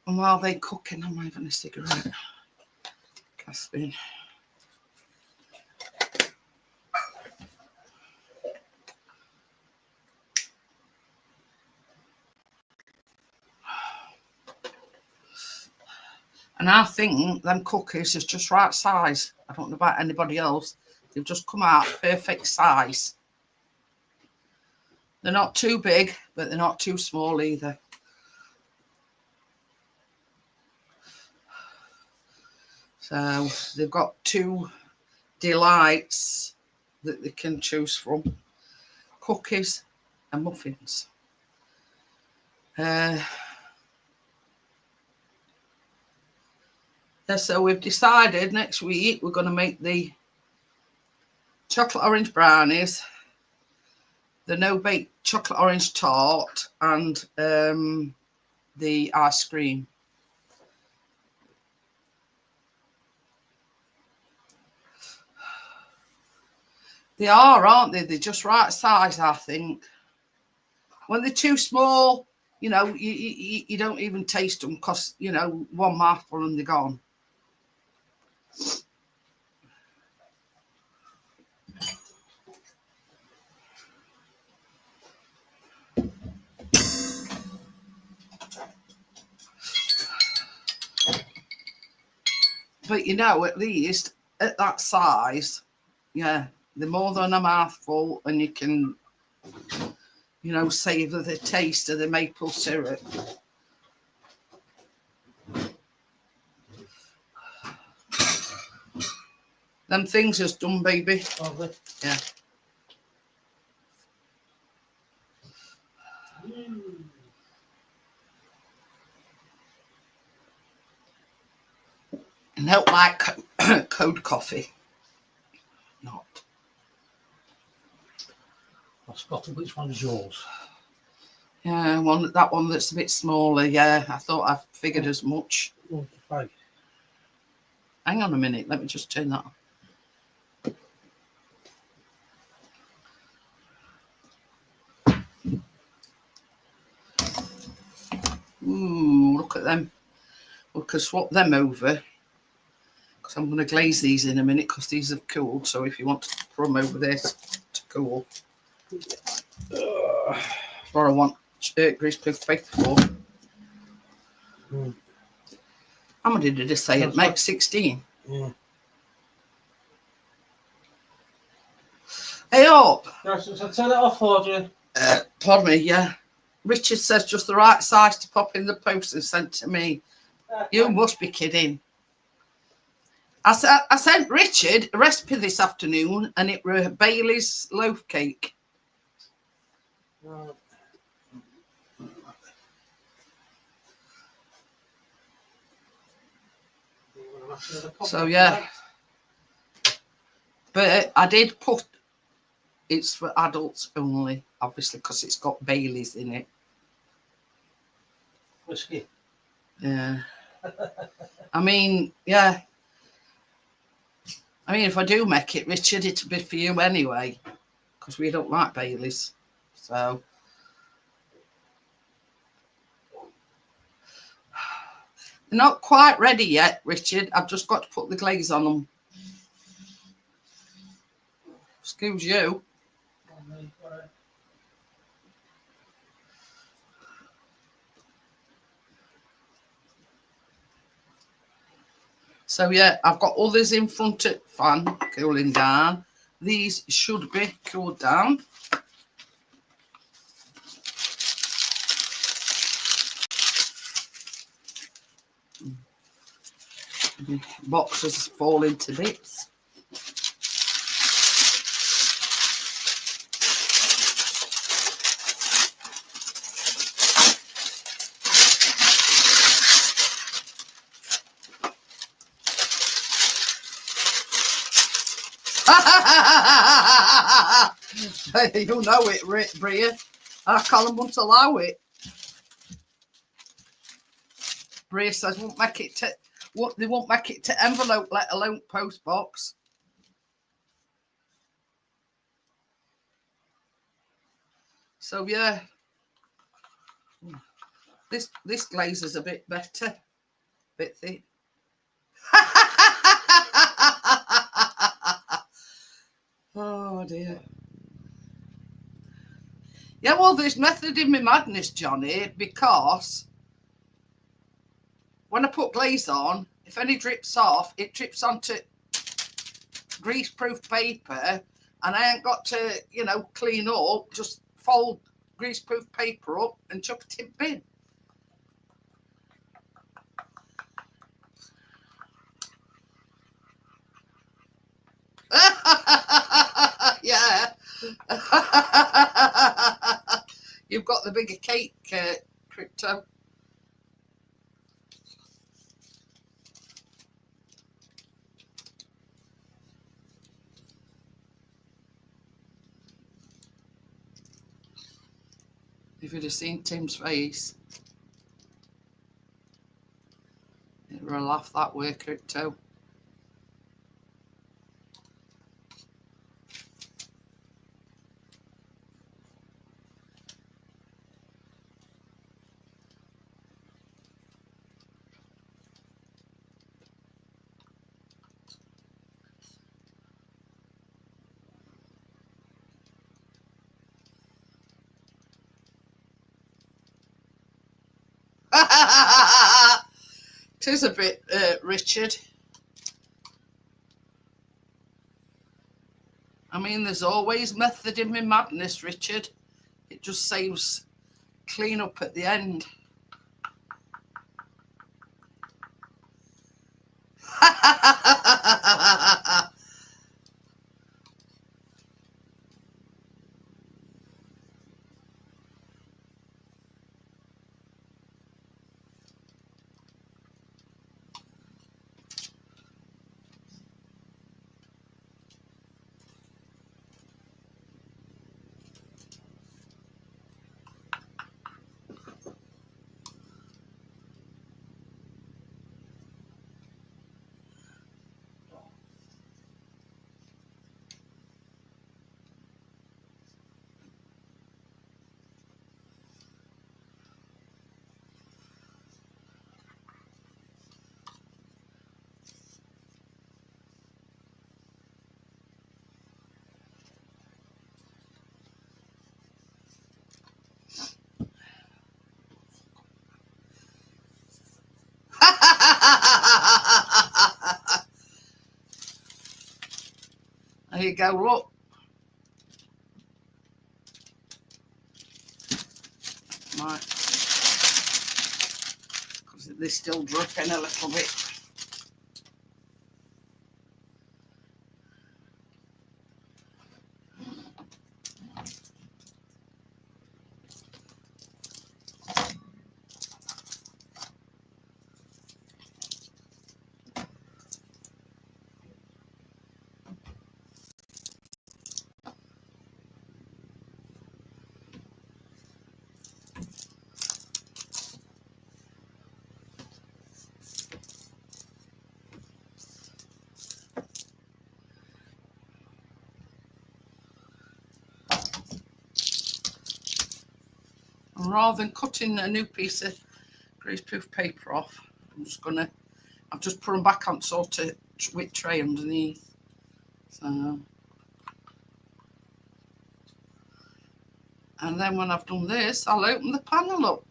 and while they're cooking, I'm having a cigarette. Gasping. And I think them cookies is just right size. I don't know about anybody else. They've just come out perfect size. They're not too big, but they're not too small either. So they've got 2 delights that they can choose from. Cookies and muffins. Yeah, so we've decided next week we're going to make the chocolate orange brownies, the no-bake chocolate orange tart, and the ice cream. They are, aren't they? They're just right size, I think. When they're too small, you know, you don't even taste them because, you know, one mouthful and they're gone. But you know, at least at that size, yeah, they're more than a mouthful, and you can, you know, savour the taste of the maple syrup. Them things just done, baby. Lovely. Yeah. And don't like cold coffee. Not. I've spotted which one's yours. Yeah, that one that's a bit smaller. Yeah, I thought I figured as much. Hang on a minute, let me just turn that on. Ooh, look at them. We could swap them over. Because I'm going to glaze these in a minute because these have cooled. So if you want to put them over this to cool. That's what I want greaseproof paper for. How many did I say it makes? 16. Yeah. Hey up! Right, so turn it off for you. Pardon me, yeah. Richard says just the right size to pop in the post and sent to me. You must be kidding. I sent Richard a recipe this afternoon and it were Bailey's loaf cake. So yeah. But I did put it's for adults only, obviously, because it's got Bailey's in it. Whiskey. Yeah. I mean, yeah. I mean, if I do make it, Richard, it'll be for you anyway, because we don't like Bailey's. So. They're not quite ready yet, Richard. I've just got to put the glaze on them. Excuse you. So yeah, I've got others in front of fan cooling down. These should be cooled down. The boxes fall into bits. You know it, Bria. I can't allow it. Bria says they won't make it to envelope, let alone post box. So yeah, this glaze is a bit better, bit thick. Oh dear. Yeah, well, there's method in my madness, Johnny, because when I put glaze on, if any drips off, it drips onto greaseproof paper, and I ain't got to, you know, clean up, just fold greaseproof paper up and chuck it in bin. Yeah. You've got the bigger cake, Crypto. If you'd have seen Tim's face, it would have laughed that way, Crypto. It is a bit, Richard. I mean, there's always method in my madness, Richard. It just saves clean up at the end. There you go, look. Right. Because they're still dripping a little bit. And rather than cutting a new piece of greaseproof paper off, I've just put them back on sort of with tray underneath. So, and then when I've done this, I'll open the panel up.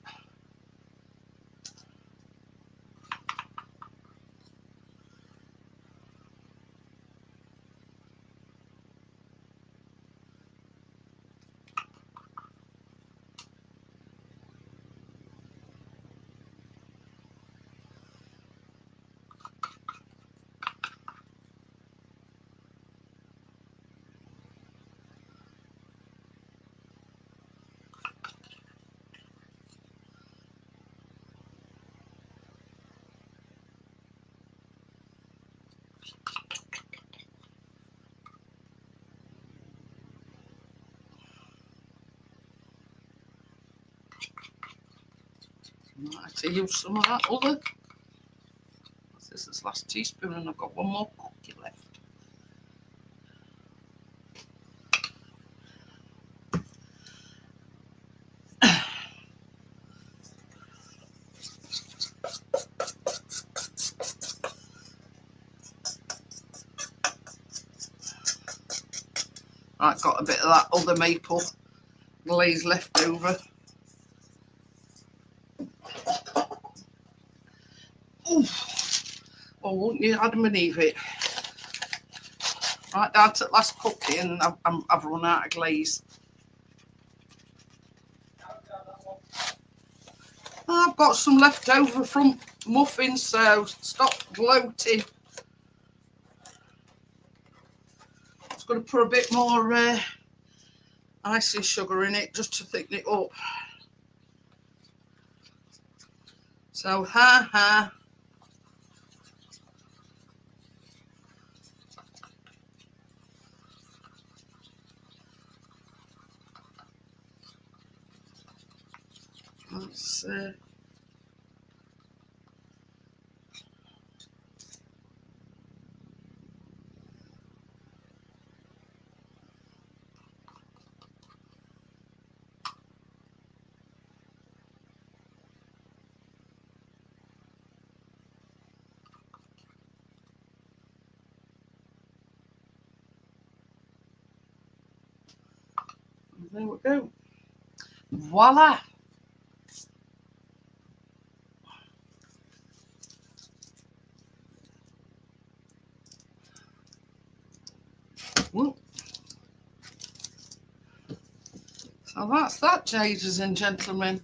I might have to use some of that other. This is last teaspoon and I've got one more cookie left. Right, got a bit of that other maple glaze left over. Oof. Oh, wouldn't you Adam and Eve it? Right down to the last cookie and I've run out of glaze. I've got some left over from muffins, so stop gloating. Just going to put a bit more icing sugar in it just to thicken it up. So, ha. Let's there we go. Voila. Ooh. And that's that, ladies and gentlemen.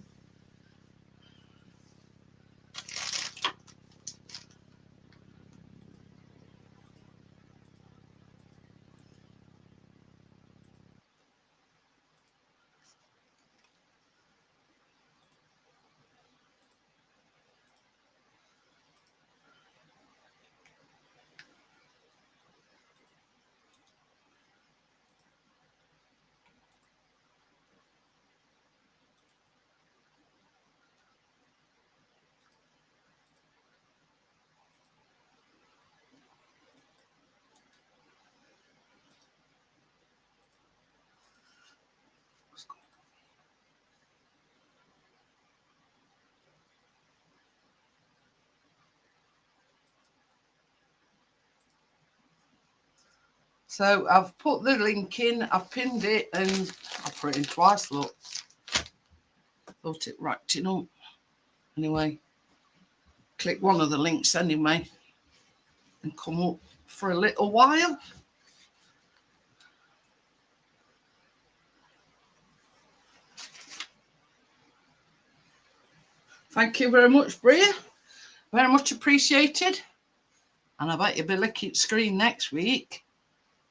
So I've put the link in, I've pinned it, and I'll put it in twice, look. Thought it racked it up. Anyway, click one of the links anyway and come up for a little while. Thank you very much, Bria. Very much appreciated. And I bet you'll be licking screen next week.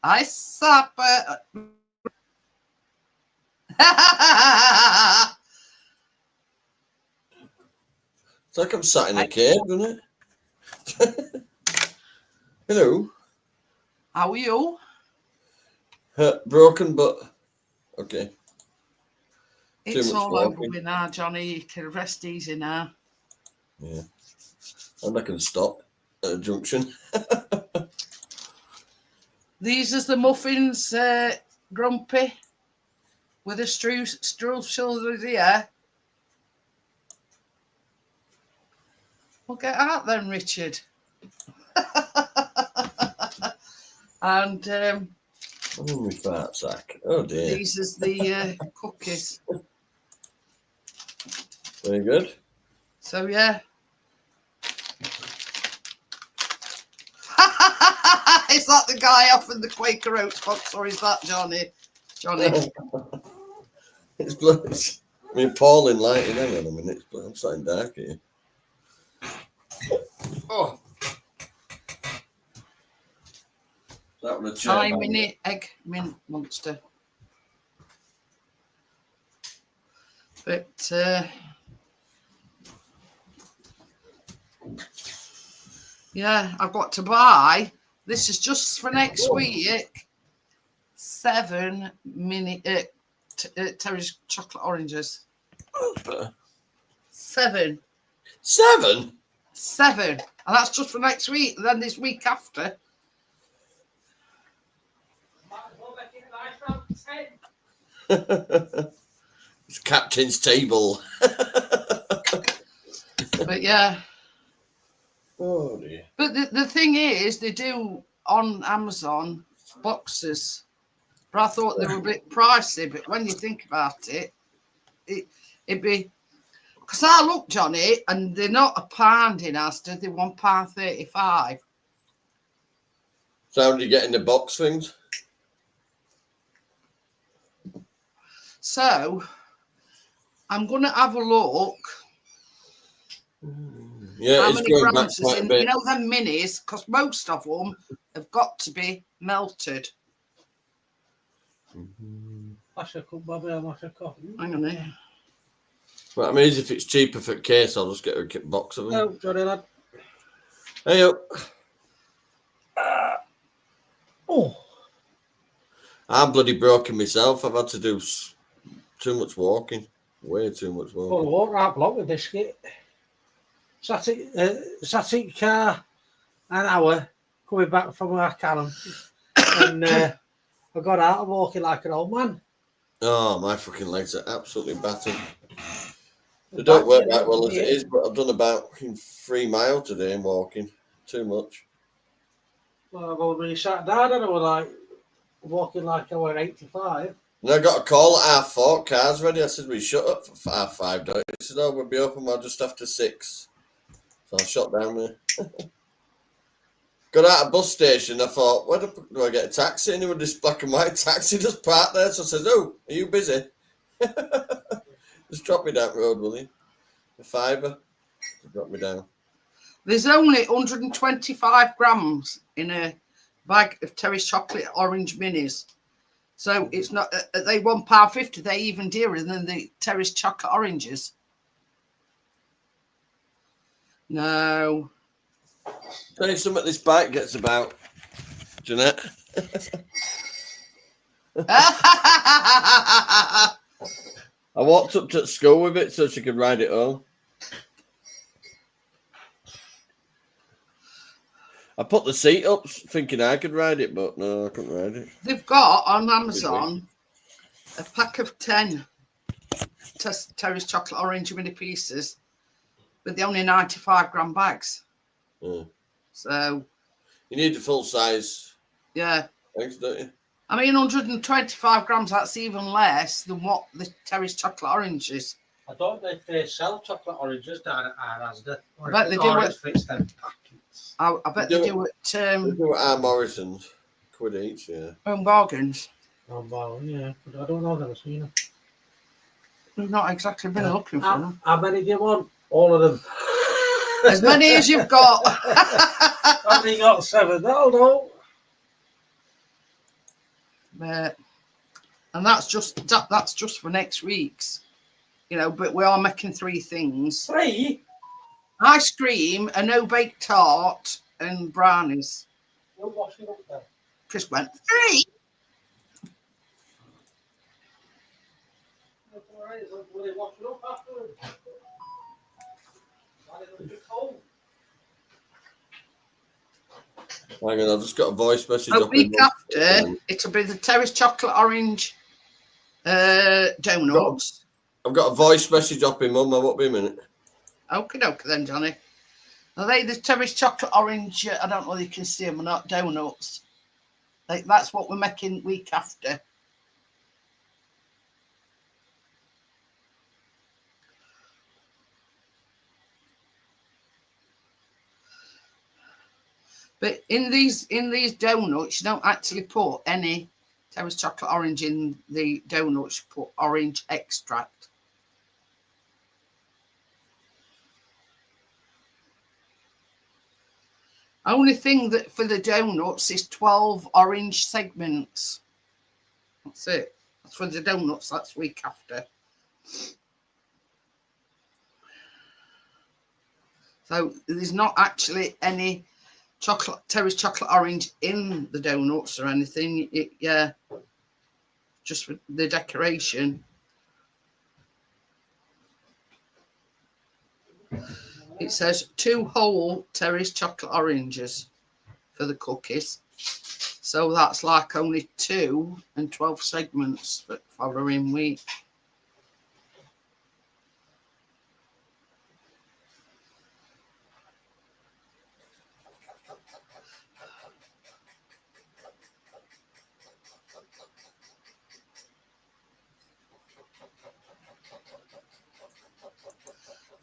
I supper. It's like I'm sat in a cave, isn't it? Hello. How are you? Broken, but okay. It's all over with now, Johnny. You can rest easy now. Yeah. And I can stop at a junction. These is the muffins, Grumpy, with a streusel here. Well, get out then, Richard. And I'm in my fart sack. Oh dear. these is the cookies. Very good. So yeah. Is that the guy offering the Quaker Oats box, or is that Johnny? Johnny. It's I mean, appalling lighting. Hang on a minute. I'm starting dark here. Oh. That would have changed. 5-minute egg mint monster. But yeah, I've got to buy. This is just for next week. 7-minute Terry's chocolate oranges. Oh, 7. 7? 7. And that's just for next week. Then this week after. It's captain's table. But yeah. Oh dear. But the thing is, they do on Amazon boxes. But I thought they were a bit pricey. But when you think about it, it'd be. Because I look, Johnny, and they're not £1 in Asda, they're £1.35. So how do you get in the box things? So I'm going to have a look. Yeah, How it's many going back grams is quite a in, bit. you know, them minis, because most of them have got to be melted. Mash a cup, Bobby, I'll mash a coffee. Hang on here. Well, I mean, if it's cheaper for case, I'll just get a box of them. Oh, Johnny, lad. Hey, up. Oh. I'm bloody broken myself. I've had to do too much walking. Way too much walking. Well, I walked right block with this kit. Sat in car an hour coming back from our Callum. And I got out of walking like an old man. Oh, my fucking legs are absolutely battered. They don't work that well as it is, but I've done about 3 miles today in walking. Too much. Well, I've already sat down and I was like walking like I were 85. And I got a call at 4:30. Car's ready. I said, we shut up for 5:30, don't you? He said, oh, we'll be open well just after 6. So I shot down there. Got out of bus station. I thought, where do I get a taxi? And there was this black and white taxi just parked there. So I said, oh, are you busy? Just drop me that road, will you? A fiver. Drop me down. There's only 125 grams in a bag of Terry's chocolate orange minis. So it's not, they £1.50. They're even dearer than the Terry's chocolate oranges. No. Tell you something this bike gets about, Jeanette. I walked up to school with it so she could ride it home. I put the seat up thinking I could ride it, but no, I couldn't ride it. They've got on Amazon a pack of 10 Terry's chocolate orange mini pieces, but they're only 95 gram bags. Yeah. So you need the full size. Yeah. Thanks, don't you? I mean, 125 grams, that's even less than what the Terry's chocolate orange is. I don't know if they sell chocolate oranges down at our Asda. I bet they do it. I bet they do it. They do it at Morrison's. £1 each, yeah. Home bargains. Yeah, but I don't know, I've never seen them. We've not exactly been looking for them. How many do you want? All of them. As many as you've got. I've only got 7. That'll do. And that's just for next week's, you know. But we are making 3 things: 3 ice cream, a no-bake tart, and brownies. You're washing up there. Chris went 3. That's all right. Will they wash it up afterwards? Hang on, I've just got a voice message. A week after, it'll be the Terry's chocolate orange donuts. I've got a voice message up in Mum. I won't be a minute. Okay, then, Johnny. Are they the Terry's chocolate orange? I don't know whether you can see them or not. Donuts. That's what we're making week after. But in these donuts, you don't actually put any Terry's chocolate orange in the donuts. You put orange extract. Only thing that for the donuts is 12 orange segments. That's it. That's for the donuts. That's week after. So there's not actually any Terry's chocolate orange in the donuts or anything. Yeah, just for the decoration. It says 2 whole Terry's chocolate oranges for the cookies. So that's like only 2 and 12 segments for the following week.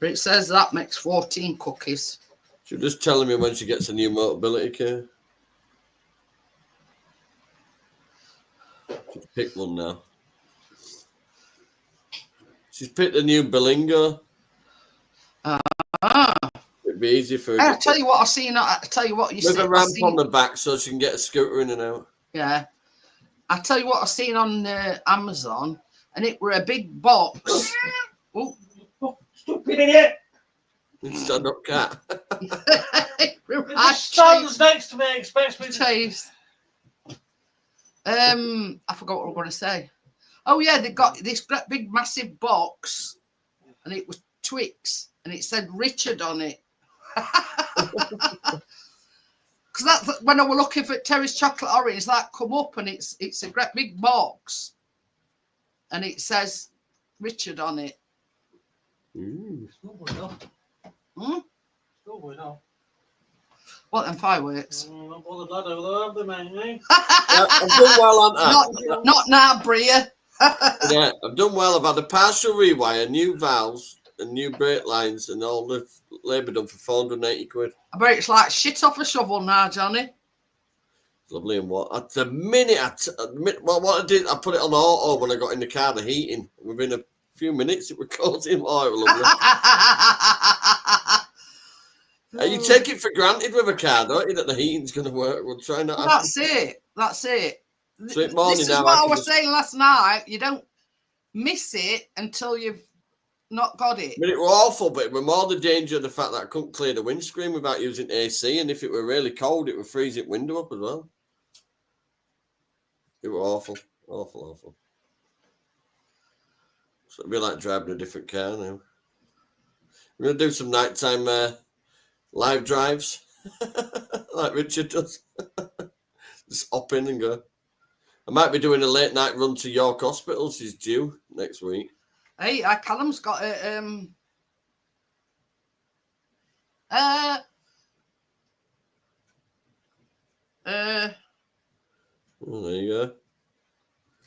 But it says that makes 14 cookies. She's just telling me when she gets a new mobility care. She's picked one now. She's picked a new Bilingo. It'd be easy for her. I'll tell you what I've seen. I'll tell you what you see. With a ramp on the back so she can get a scooter in and out. Yeah. I'll tell you what I've seen on Amazon, and it were a big box. Oh. Stupid idiot! Stand up cat. It stands next to me, expects me to taste. I forgot what I was going to say. Oh yeah, they got this big massive box, and it was Twix, and it said Richard on it. Because that's when I was looking for Terry's chocolate orange, that come up, and it's a great big box, and it says Richard on it. Still going on. What, them fireworks? Not bothered, lad, over there, have they, mate? I've done well on that. Not now, Bria. Yeah, I've done well. I've had a partial rewire, new valves, and new brake lines, and all the labour done for £480. I bet it's like shit off a shovel now, Johnny. Lovely and what? At the minute, what I did, I put it on auto when I got in the car, the heating. Within a few minutes, it was closing. Oh, it was lovely. You take it for granted with a car, don't you, that the heating's going to work? We'll try not. That's it. That's it. So morning this is now, what I was saying last night. You don't miss it until you've not got it. I mean, it were awful, but it were more the danger of the fact that I couldn't clear the windscreen without using AC, and if it were really cold, it would freeze it window up as well. It were awful, awful, awful. So it'd be like driving a different car now. We're going to do some nighttime live drives, like Richard does. Just hop in and go. I might be doing a late night run to York Hospital. She's due next week. Hey, Callum's got a Oh, there you go.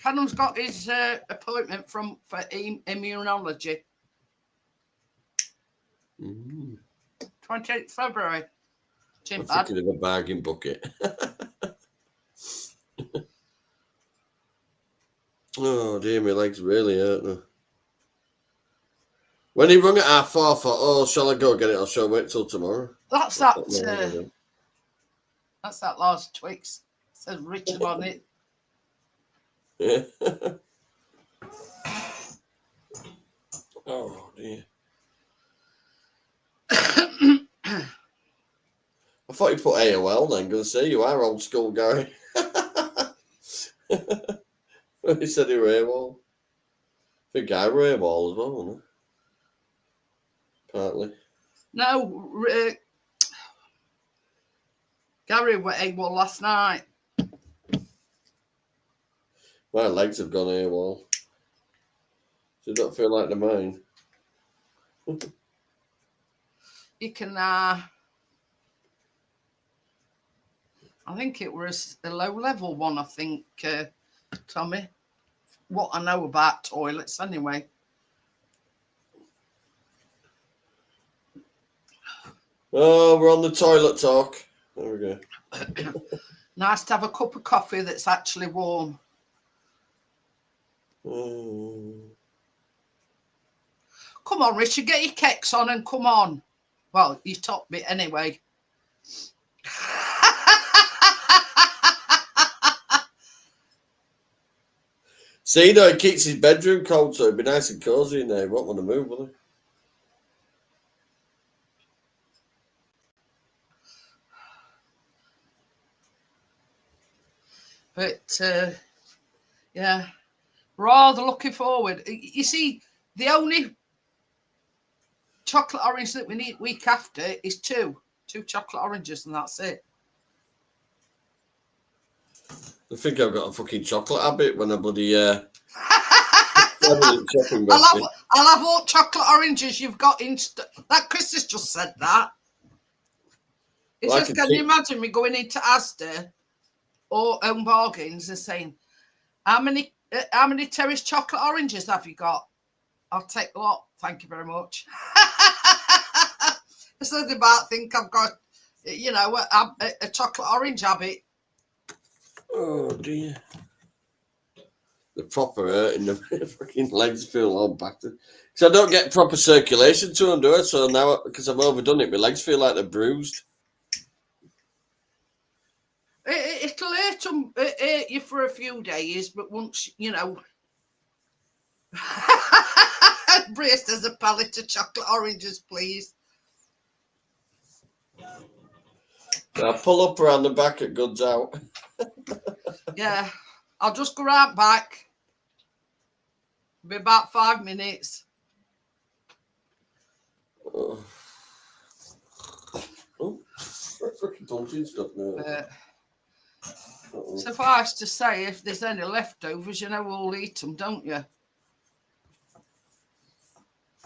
Callum's got his appointment for immunology. 28th February. I'm thinking of a bargain bucket. Oh dear, my legs really hurt now. When he rung at 4:30, I thought, oh, shall I go get it? Or shall I wait till tomorrow? That's that. That's that last Twix. It says Richard on it. Yeah. Oh dear. I thought you put AOL then. Gonna say you are old school, Gary. He said he were AWOL. I think I were AWOL as well, wasn't I? Partly. No, Gary were AWOL last night. My legs have gone AWOL. Do you not feel like they're mine? You can, I think it was a low level one, I think, Tommy. What I know about toilets anyway. Oh, we're on the toilet talk. There we go. Nice to have a cup of coffee that's actually warm. Come on, Richard, get your kecks on and come on. Well, your top bit anyway. See, though, he keeps his bedroom cold, so it'd be nice and cozy in there. He won't want to move, will he? But, yeah, rather looking forward. You see, the only chocolate orange that we need week after is two chocolate oranges, and that's it. I think I've got a fucking chocolate habit when I bloody I'll have all chocolate oranges you've got in. That Chris has just said that. It's Well, just, can you imagine me going into Asda or Home Bargains and saying, how many Terry's chocolate oranges have you got? I'll take a lot. Thank you very much. It's something about think I've got, you know, a chocolate orange habit. Oh dear. The proper hurting the fucking legs feel all battered. Because I don't get proper circulation to them, do I? So now, because I've overdone it, my legs feel like they're bruised. It'll hurt you for a few days, but once, you know. Brace as a pallet of chocolate oranges, please. I'll pull up around the back at Goods Out. Yeah, I'll just go right back. Be about 5 minutes. Oh, fucking punching stuff now. Suffice to say, if there's any leftovers, you know we'll eat them, don't you?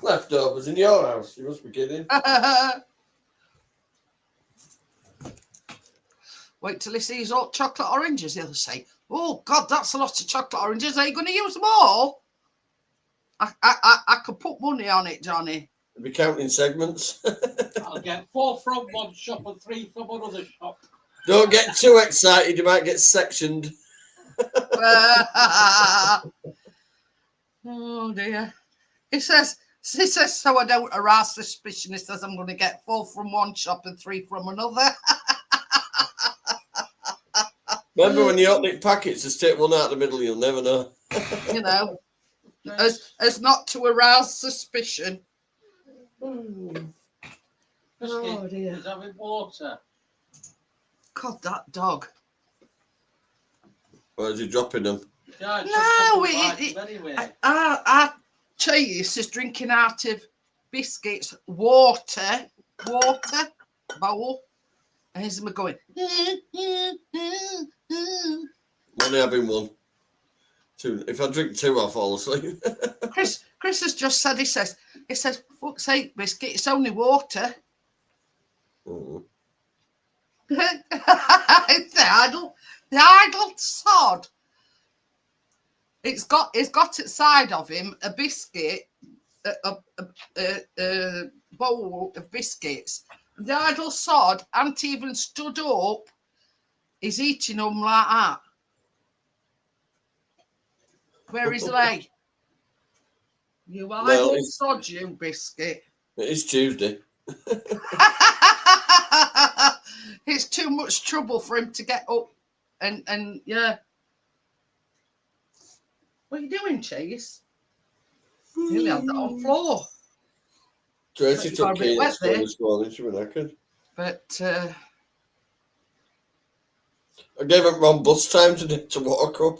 Leftovers in your house? You must be kidding. Wait till he sees all chocolate oranges. He'll say, "Oh God, that's a lot of chocolate oranges. Are you going to use them all?" I could put money on it, Johnny. Be counting segments. I'll get 4 from one shop and 3 from another shop. Don't get too excited, you might get sectioned. Oh dear. He says, so I don't arouse suspicion. He says, I'm going to get 4 from one shop and 3 from another. Remember when you open packets, just take one out of the middle, you'll never know. You know, as not to arouse suspicion. Oh dear. He's having water. God, that dog. Or is he dropping them? Yeah, No, anyway. our Chase is drinking out of biscuits, water bowl, and he's going. Only having one. 2. If I drink 2, I'll fall asleep. Chris has just said. He says, fuck's sake, biscuit, it's only water. Oh. It's the idle sod. It's got outside of him a biscuit, a bowl of biscuits. The idle sod hasn't even stood up. He's eating them like that. Where is lay? You idle sod, you biscuit. It is Tuesday. It's too much trouble for him to get up and yeah. What are you doing, Chase? You nearly had that on the floor. Tracy took Keen at school this morning, she was knackered. But I gave him wrong bus time today to walk up.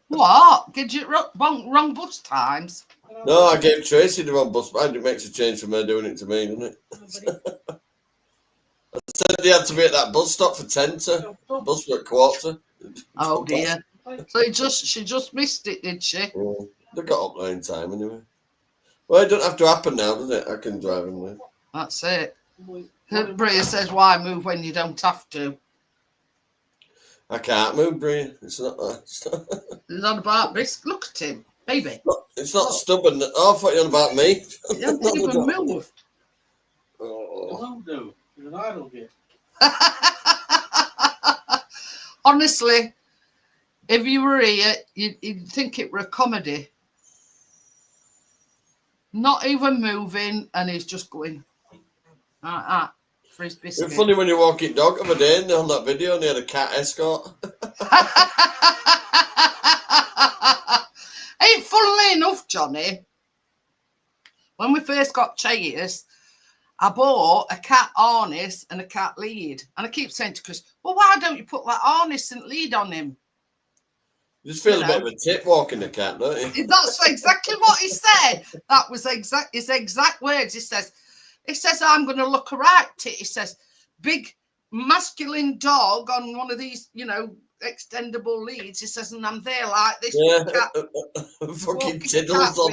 what? Did you wrong bus times? No, I gave Tracy the wrong bus, but it makes a change from her doing it to me, doesn't it? I said they had to be at that bus stop for 10 to. Bus for a quarter. Oh dear. So she just missed it, did she? Yeah, they got up there in time anyway. Well, it doesn't have to happen now, does it? I can drive in there. That's it. Bria says, why move when you don't have to? I can't move, Bria. It's not. It's not about this. Look at him, baby. It's not stubborn. Oh, I thought you were on about me. He doesn't even move. It won't do. It's an idle gift. Honestly, if you were here, you'd think it were a comedy. Not even moving, and he's just going like that for his biscuit. It's funny when you walk your dog the other day on that video and he had a cat escort. Ain't funnily enough, Johnny, when we first got Chase, I bought a cat harness and a cat lead. And I keep saying to Chris, well, why don't you put that harness and lead on him? You just feel a bit of a tip walking the cat, don't you? That's exactly what he said. That was his exact words. He says, I'm going to look right. He says, big masculine dog on one of these, extendable leads. He says, and I'm there like this. Yeah, cat, fucking tiddles on.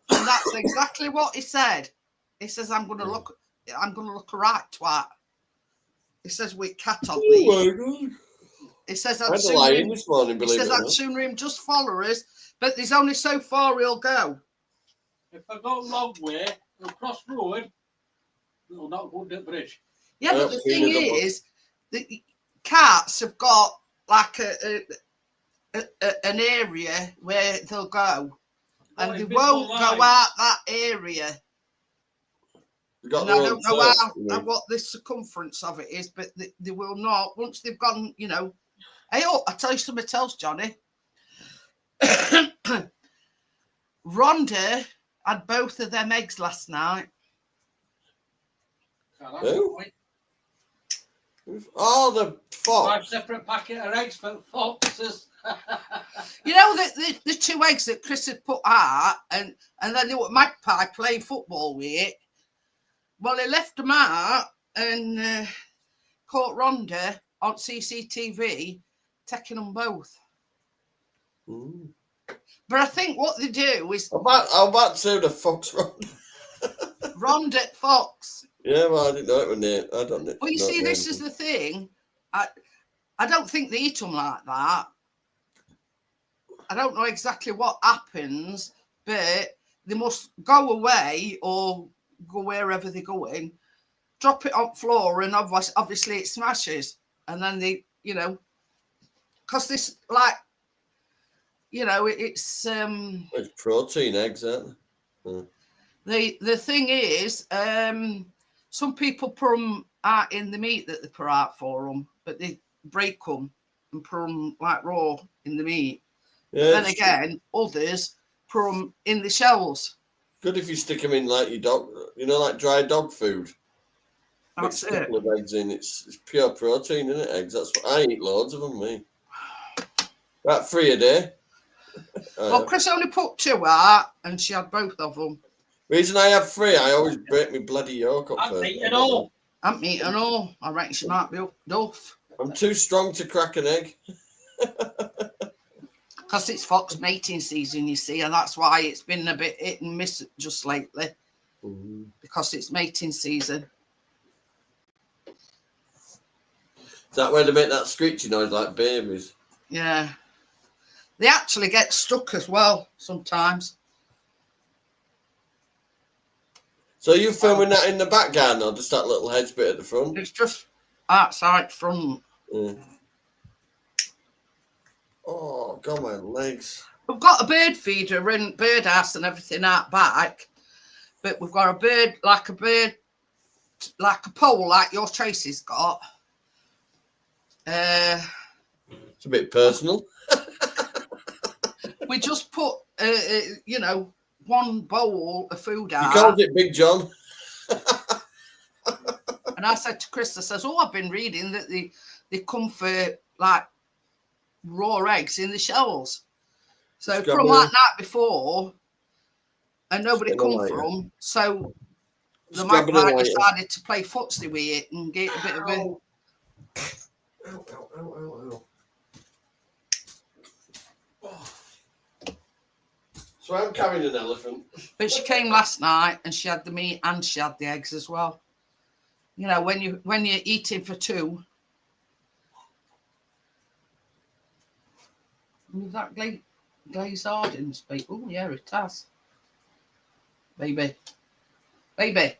And that's exactly what he said. He says, I'm going to look right, twat. He says, with cat on lead. Oh my God. He says, I had a lion this morning, he says, I'd sooner him just follow us, but there's only so far he'll go. If I go a long way, he'll cross the road, he'll not go to the bridge. Yeah, but the thing is, the cats have got like an area where they'll go, and they won't go out that area. And I don't know what the circumference of it is, but they will not. Once they've gone, Hey, I tell you something else, Johnny. Rhonda had both of them eggs last night. Who? Oh, the fox. 5 separate packet of eggs for foxes. The 2 eggs that Chris had put out, and then they were Magpie playing football with it. Well, he left them out and caught Rhonda on CCTV taking them both. Mm. But I think what they do is... How about to the fox Rhonda? Rhonda Fox. Yeah, well, I didn't know it was named. I don't know. Well, you see, this is the thing. I don't think they eat them like that. I don't know exactly what happens, but they must go away or go wherever they're going drop it on floor, and obviously it smashes. And then because this it's It's protein eggs, aren't they? the thing is, some people put them out in the meat that they put out for them, but they break them and put them like raw in the meat. Yeah, Then again, others put them in the shells. good if you stick them in like your dog, like dry dog food. That's Mix a it. couple of eggs in. It's pure protein, isn't it? Eggs. That's what I eat. Loads of them, me. About 3 a day. Well, Chris only put 2 out, and she had both of them. Reason I have 3, I always break my bloody yolk up I'm first. eating all. I'm eating all. I reckon she might be duff. I'm too strong to crack an egg. Because it's fox mating season, you see, and that's why it's been a bit hit and miss just lately. Because it's mating season. Is that where they make that screechy noise like babies? Yeah. They actually get stuck as well sometimes. So are you filming that in the back garden or just that little hedge bit at the front? It's just outside front. Yeah. Oh, God, my legs. We've got a bird feeder and birdhouse and everything out back, but we've got a bird, like a pole like your Tracy's got. It's a bit personal. We just put, one bowl of food You out. called it Big John. And I said to Chris, I says, I've been reading that they come for like raw eggs in the shells. So put them like that before, and nobody come for them. So the magpie decided to play footsie with it and get a bit of a... Ow, ow, ow, ow, ow. So I'm carrying an elephant. But she came last night and she had the meat and she had the eggs as well. You know, when you're eating for 2. With that glazed hardens, baby. Oh yeah, it has. Baby. That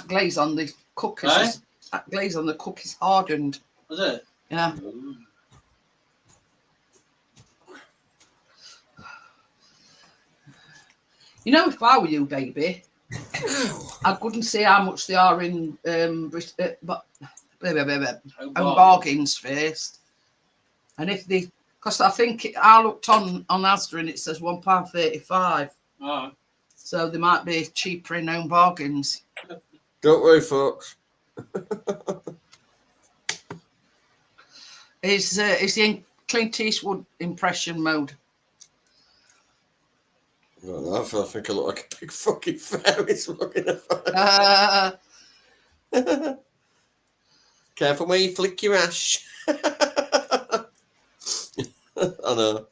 glaze on the cookies. That glaze on the cookies hardened. Was it? Yeah. You know, if I were you, baby, I couldn't see how much they are in bargains first. And if they, because I think I looked on Asda and it says £1.35. Oh. So they might be cheaper in home bargains. Don't worry, folks. Is the Clint Eastwood impression mode? I don't know, I think I look like a big fucking fairy smoking a fire. Careful where you flick your ash. I know.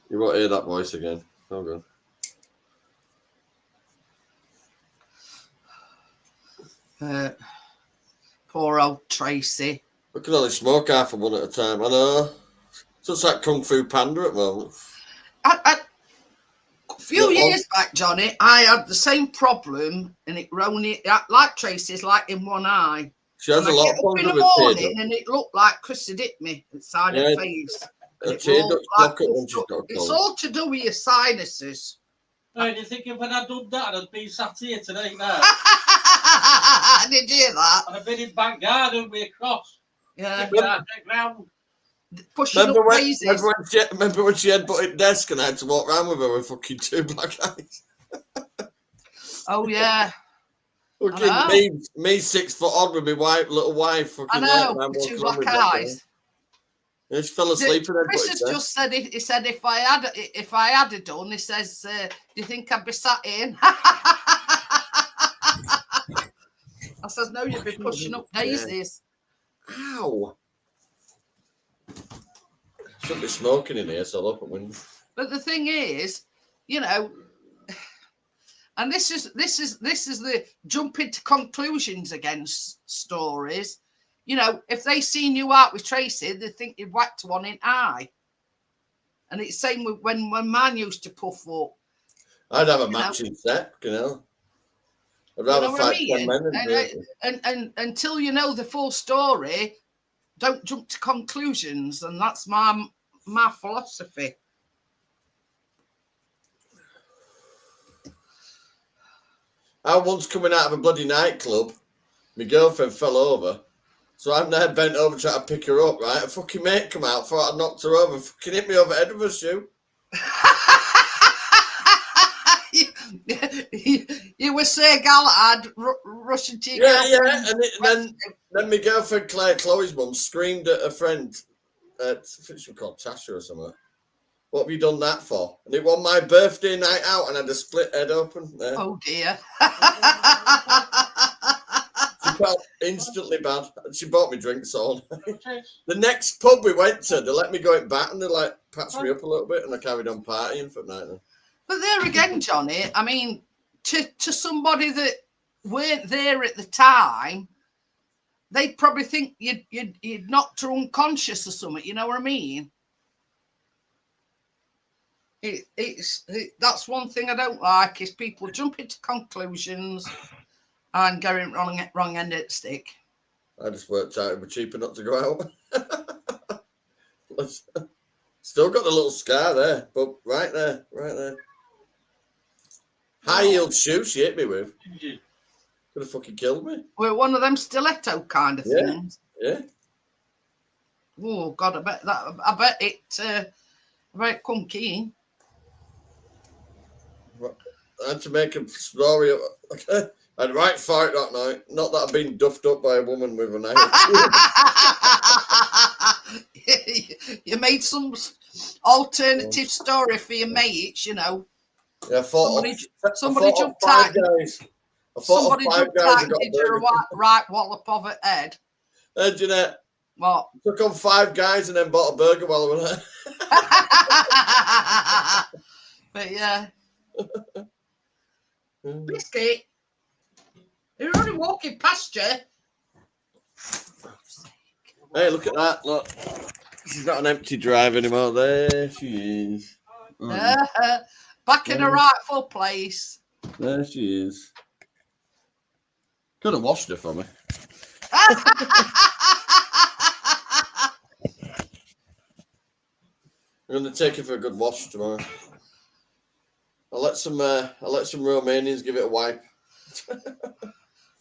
You won't hear that voice again. Oh, God. Poor old Tracy. We can only smoke half of one at a time. I know. So it's like Kung Fu Panda at the moment. A few years back, Johnny, I had the same problem, and it only like Tracy's, like in one eye. She has a lot of problems in the morning, and it looked like Chris had hit me inside her face. It's all to do with your sinuses. No, do you think if I'd done that, I'd been sat here today now? Did you hear that? I'd have been in back garden with a cross. Yeah. Ground. Pushing up daisies. Remember when she had butted desk and I had to walk around with her with fucking 2 black eyes? Oh, yeah. Fucking me 6 foot odd with my little wife. Fucking I know, 2 black eyes. Yeah, she fell asleep and Chris has just said, he said if I had it done, he says, do you think I'd be sat in? I says, no, you'd be pushing up daisies. Ow. Shouldn't be smoking in here, so I'll open window. But the thing is, you know, and this is the jumping to conclusions against stories. You know, if they seen you out with Tracy, they think you'd whacked one in eye. And it's same with when man used to puff up. I'd have a matching set, you know. I'd rather You know what I fight 10 mean? men than 30. And until you know the full story, don't jump to conclusions. And that's my philosophy. I once coming out of a bloody nightclub, my girlfriend fell over. So I'm there bent over trying to pick her up, right? A fucking mate come out, thought I'd knocked her over, fucking hit me over the head with a shoe. You were Sir Galahad rushing to your Yeah, and then my girlfriend Chloe's mum screamed at a friend, I think she was called Tasha or something. What have you done that for? And it was my birthday night out and I had a split head open. There. Oh dear. She felt instantly bad. She bought me drinks all night. The next pub we went to, they let me go in back and they like patched me up a little bit and I carried on partying for the night then. But there again, Johnny, I mean, to somebody that weren't there at the time, they'd probably think you'd knocked her unconscious or something. You know what I mean? That's one thing I don't like is people jumping to conclusions and going wrong end of the stick. I just worked out it was cheaper not to go out. Still got the little scar there, but right there. High heel shoe she hit me with. Could have fucking killed me. We're one of them stiletto kind of things. Yeah. Oh God, I bet it come keen. I had to make a story. I had right fight that night. Not that I've been duffed up by a woman with a knife. You made some alternative story for your mates, you know. Yeah, somebody jumped five out. guys. I fought five guys and got did you a right wallop of it head. Hey, Jeanette. What? Took on 5 guys and then bought a burger while I was there. But yeah. Biscuit, you're only walking past you. Hey, look at that. Look. She's not an empty drive anymore. There she is. Back in the rightful place. There she is. Could have washed her for me. I'm going to take her for a good wash tomorrow. I'll let some Romanians give it a wipe.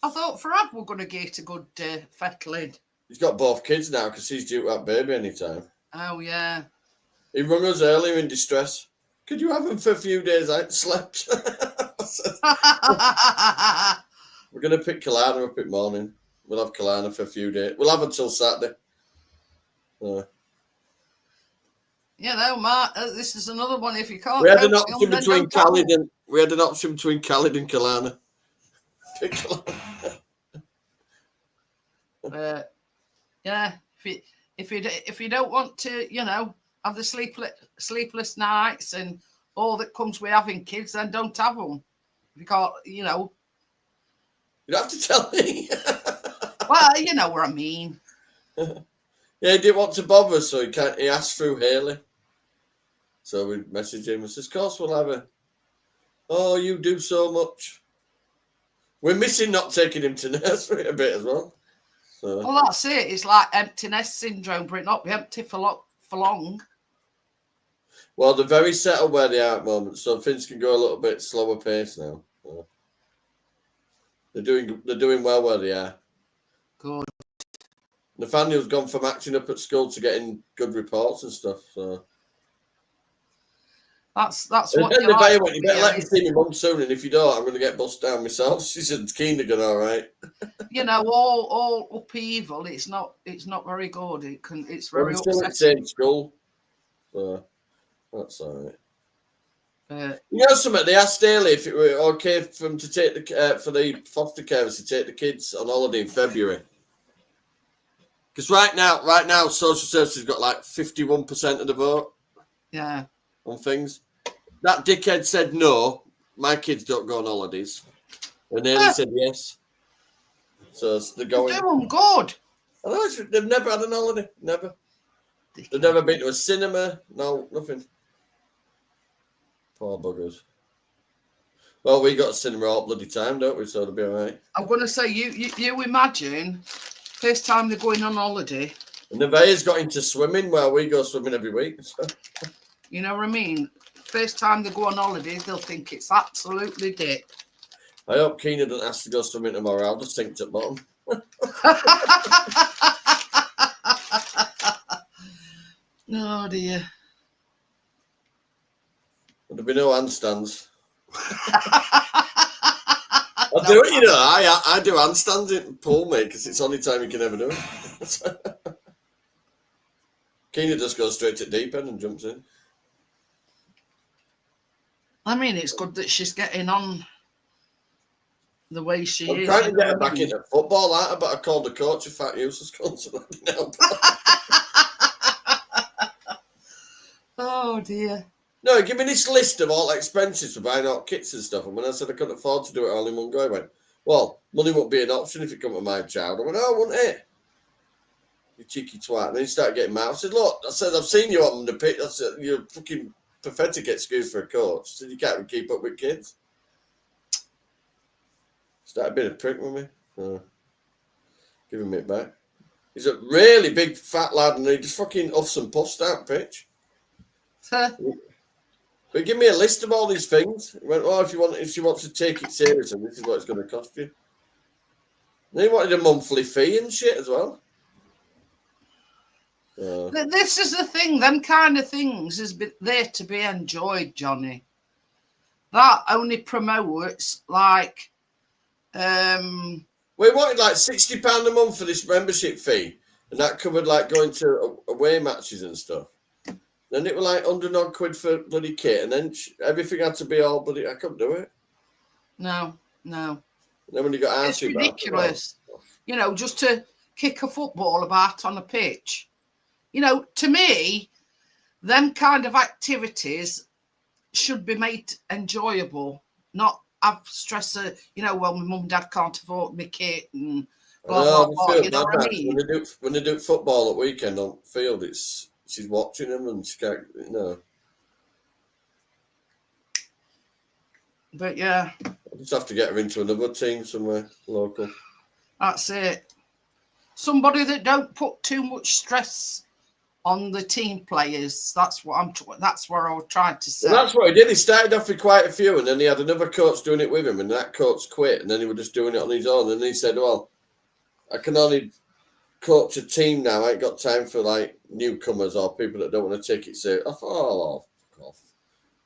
I thought Farad were going to get a good fettling. He's got both kids now because he's due to have baby anytime. Oh, yeah. He rung us earlier in distress. Could you have him for a few days? I ain't slept. We're going to pick Kalana up in the morning. We'll have Kalana for a few days. We'll have until Saturday. You know, Mark, this is another one. If you can't, we had an option between Khalid and Kalana. Pick Kalana. Yeah, if you don't want to, you know, have the sleepless nights and all that comes with having kids, then don't have them. If you can't, you know. You don't have to tell me. Well, you know what I mean. Yeah, he didn't want to bother, so he asked through Haley. So we messaged him and says, of course we'll have her. Oh, you do so much. We're missing not taking him to nursery a bit as well. So. Well, that's it. It's like empty nest syndrome, but it not be empty for long. Well, they're very settled where they are at the moment, so things can go a little bit slower pace now. So. They're doing well where they are. Good. Nathaniel's gone from acting up at school to getting good reports and stuff. So that's what you like. You better let me see my mum soon, and if you don't, I'm going to get bust down myself. She said, "Keen to go all right." You know, all upheaval. It's not very good. It's very upsetting. Still at the same school, so that's all right. You know something? They asked Haley if it were okay for them to take for the foster carers to take the kids on holiday in February. Because right now, social services got like 51% of the vote. Yeah. On things. That dickhead said no. My kids don't go on holidays, and Haley said yes. So they're going. They're doing good. I know they've never had an holiday. Never. They've never been to a cinema. No, nothing. Poor buggers. Well, we got cinema all bloody time, don't we? So it'll be all right. I'm going to say, you imagine, first time they're going on holiday. And Nevaeh's got into swimming. Well, we go swimming every week. So. You know what I mean? First time they go on holiday, they'll think it's absolutely dick. I hope Keena doesn't ask to go swimming tomorrow. I'll just sink to the bottom. Oh, dear. There'll be no handstands. I do it, you know. I do handstands in pool, mate, because it's the only time you can ever do it. Keena just goes straight to deep end and jumps in. I mean, it's good that she's getting on the way she I'm is. trying to get her back into football, but I called the coach a fat useless cunt. Oh, dear. No, give me this list of all expenses for buying out kits and stuff. And when I said I couldn't afford to do it all in one go, I went, well, money won't be an option if it come to my child. I went, oh, wouldn't it? You cheeky twat. And then he started getting mad. I said, look, I've seen you on the pitch. I said, you're a fucking pathetic excuse for a coach. I said, you can't even keep up with kids. Started being a prick with me. Giving me it back. He's a really big fat lad and he just fucking huffs and puffs down pitch. But give me a list of all these things. He went, oh, if she wants to take it seriously, this is what it's going to cost you. And he wanted a monthly fee and shit as well. This is the thing. Them kind of things is there to be enjoyed, Johnny. That only promotes like. We wanted like £60 a month for this membership fee, and that covered like going to away matches and stuff. Then it was like £100 for bloody kit, and then everything had to be all bloody. I couldn't do it. No. And then when you got it's ridiculous. You know, just to kick a football about on a pitch. You know, to me, them kind of activities should be made enjoyable, not have stress. You know, well, my mum and dad can't afford my kit and blah blah blah. You know what I mean? When they do football at weekend on field, she's watching them and she can't, you know. But yeah, I just have to get her into another team somewhere local. That's it. Somebody that don't put too much stress on the team players. That's what that's where I was trying to say. Well, that's what he did. He started off with quite a few, and then he had another coach doing it with him, and that coach quit, and then he was just doing it on his own. And he said, "Well, I can only coach a team now. I ain't got time for like newcomers or people that don't want to take it serious." I thought, "Oh, fuck off."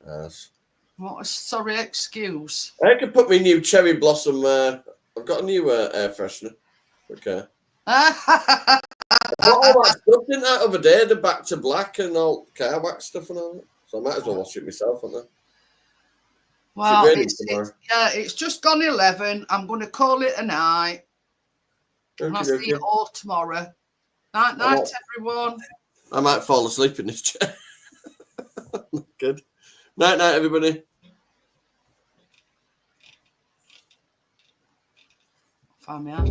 Yes. What a sorry excuse. I could put me new cherry blossom. I've got a new air freshener. Okay. I bought all that stuff, didn't I, other day? The back to black and all car wax stuff and all that. So I might as well wash it myself, haven't I? Well, it's just gone 11. I'm going to call it a night. And I'll see you all tomorrow. Night, everyone. I might fall asleep in this chair. Good. Night, everybody. Find me out.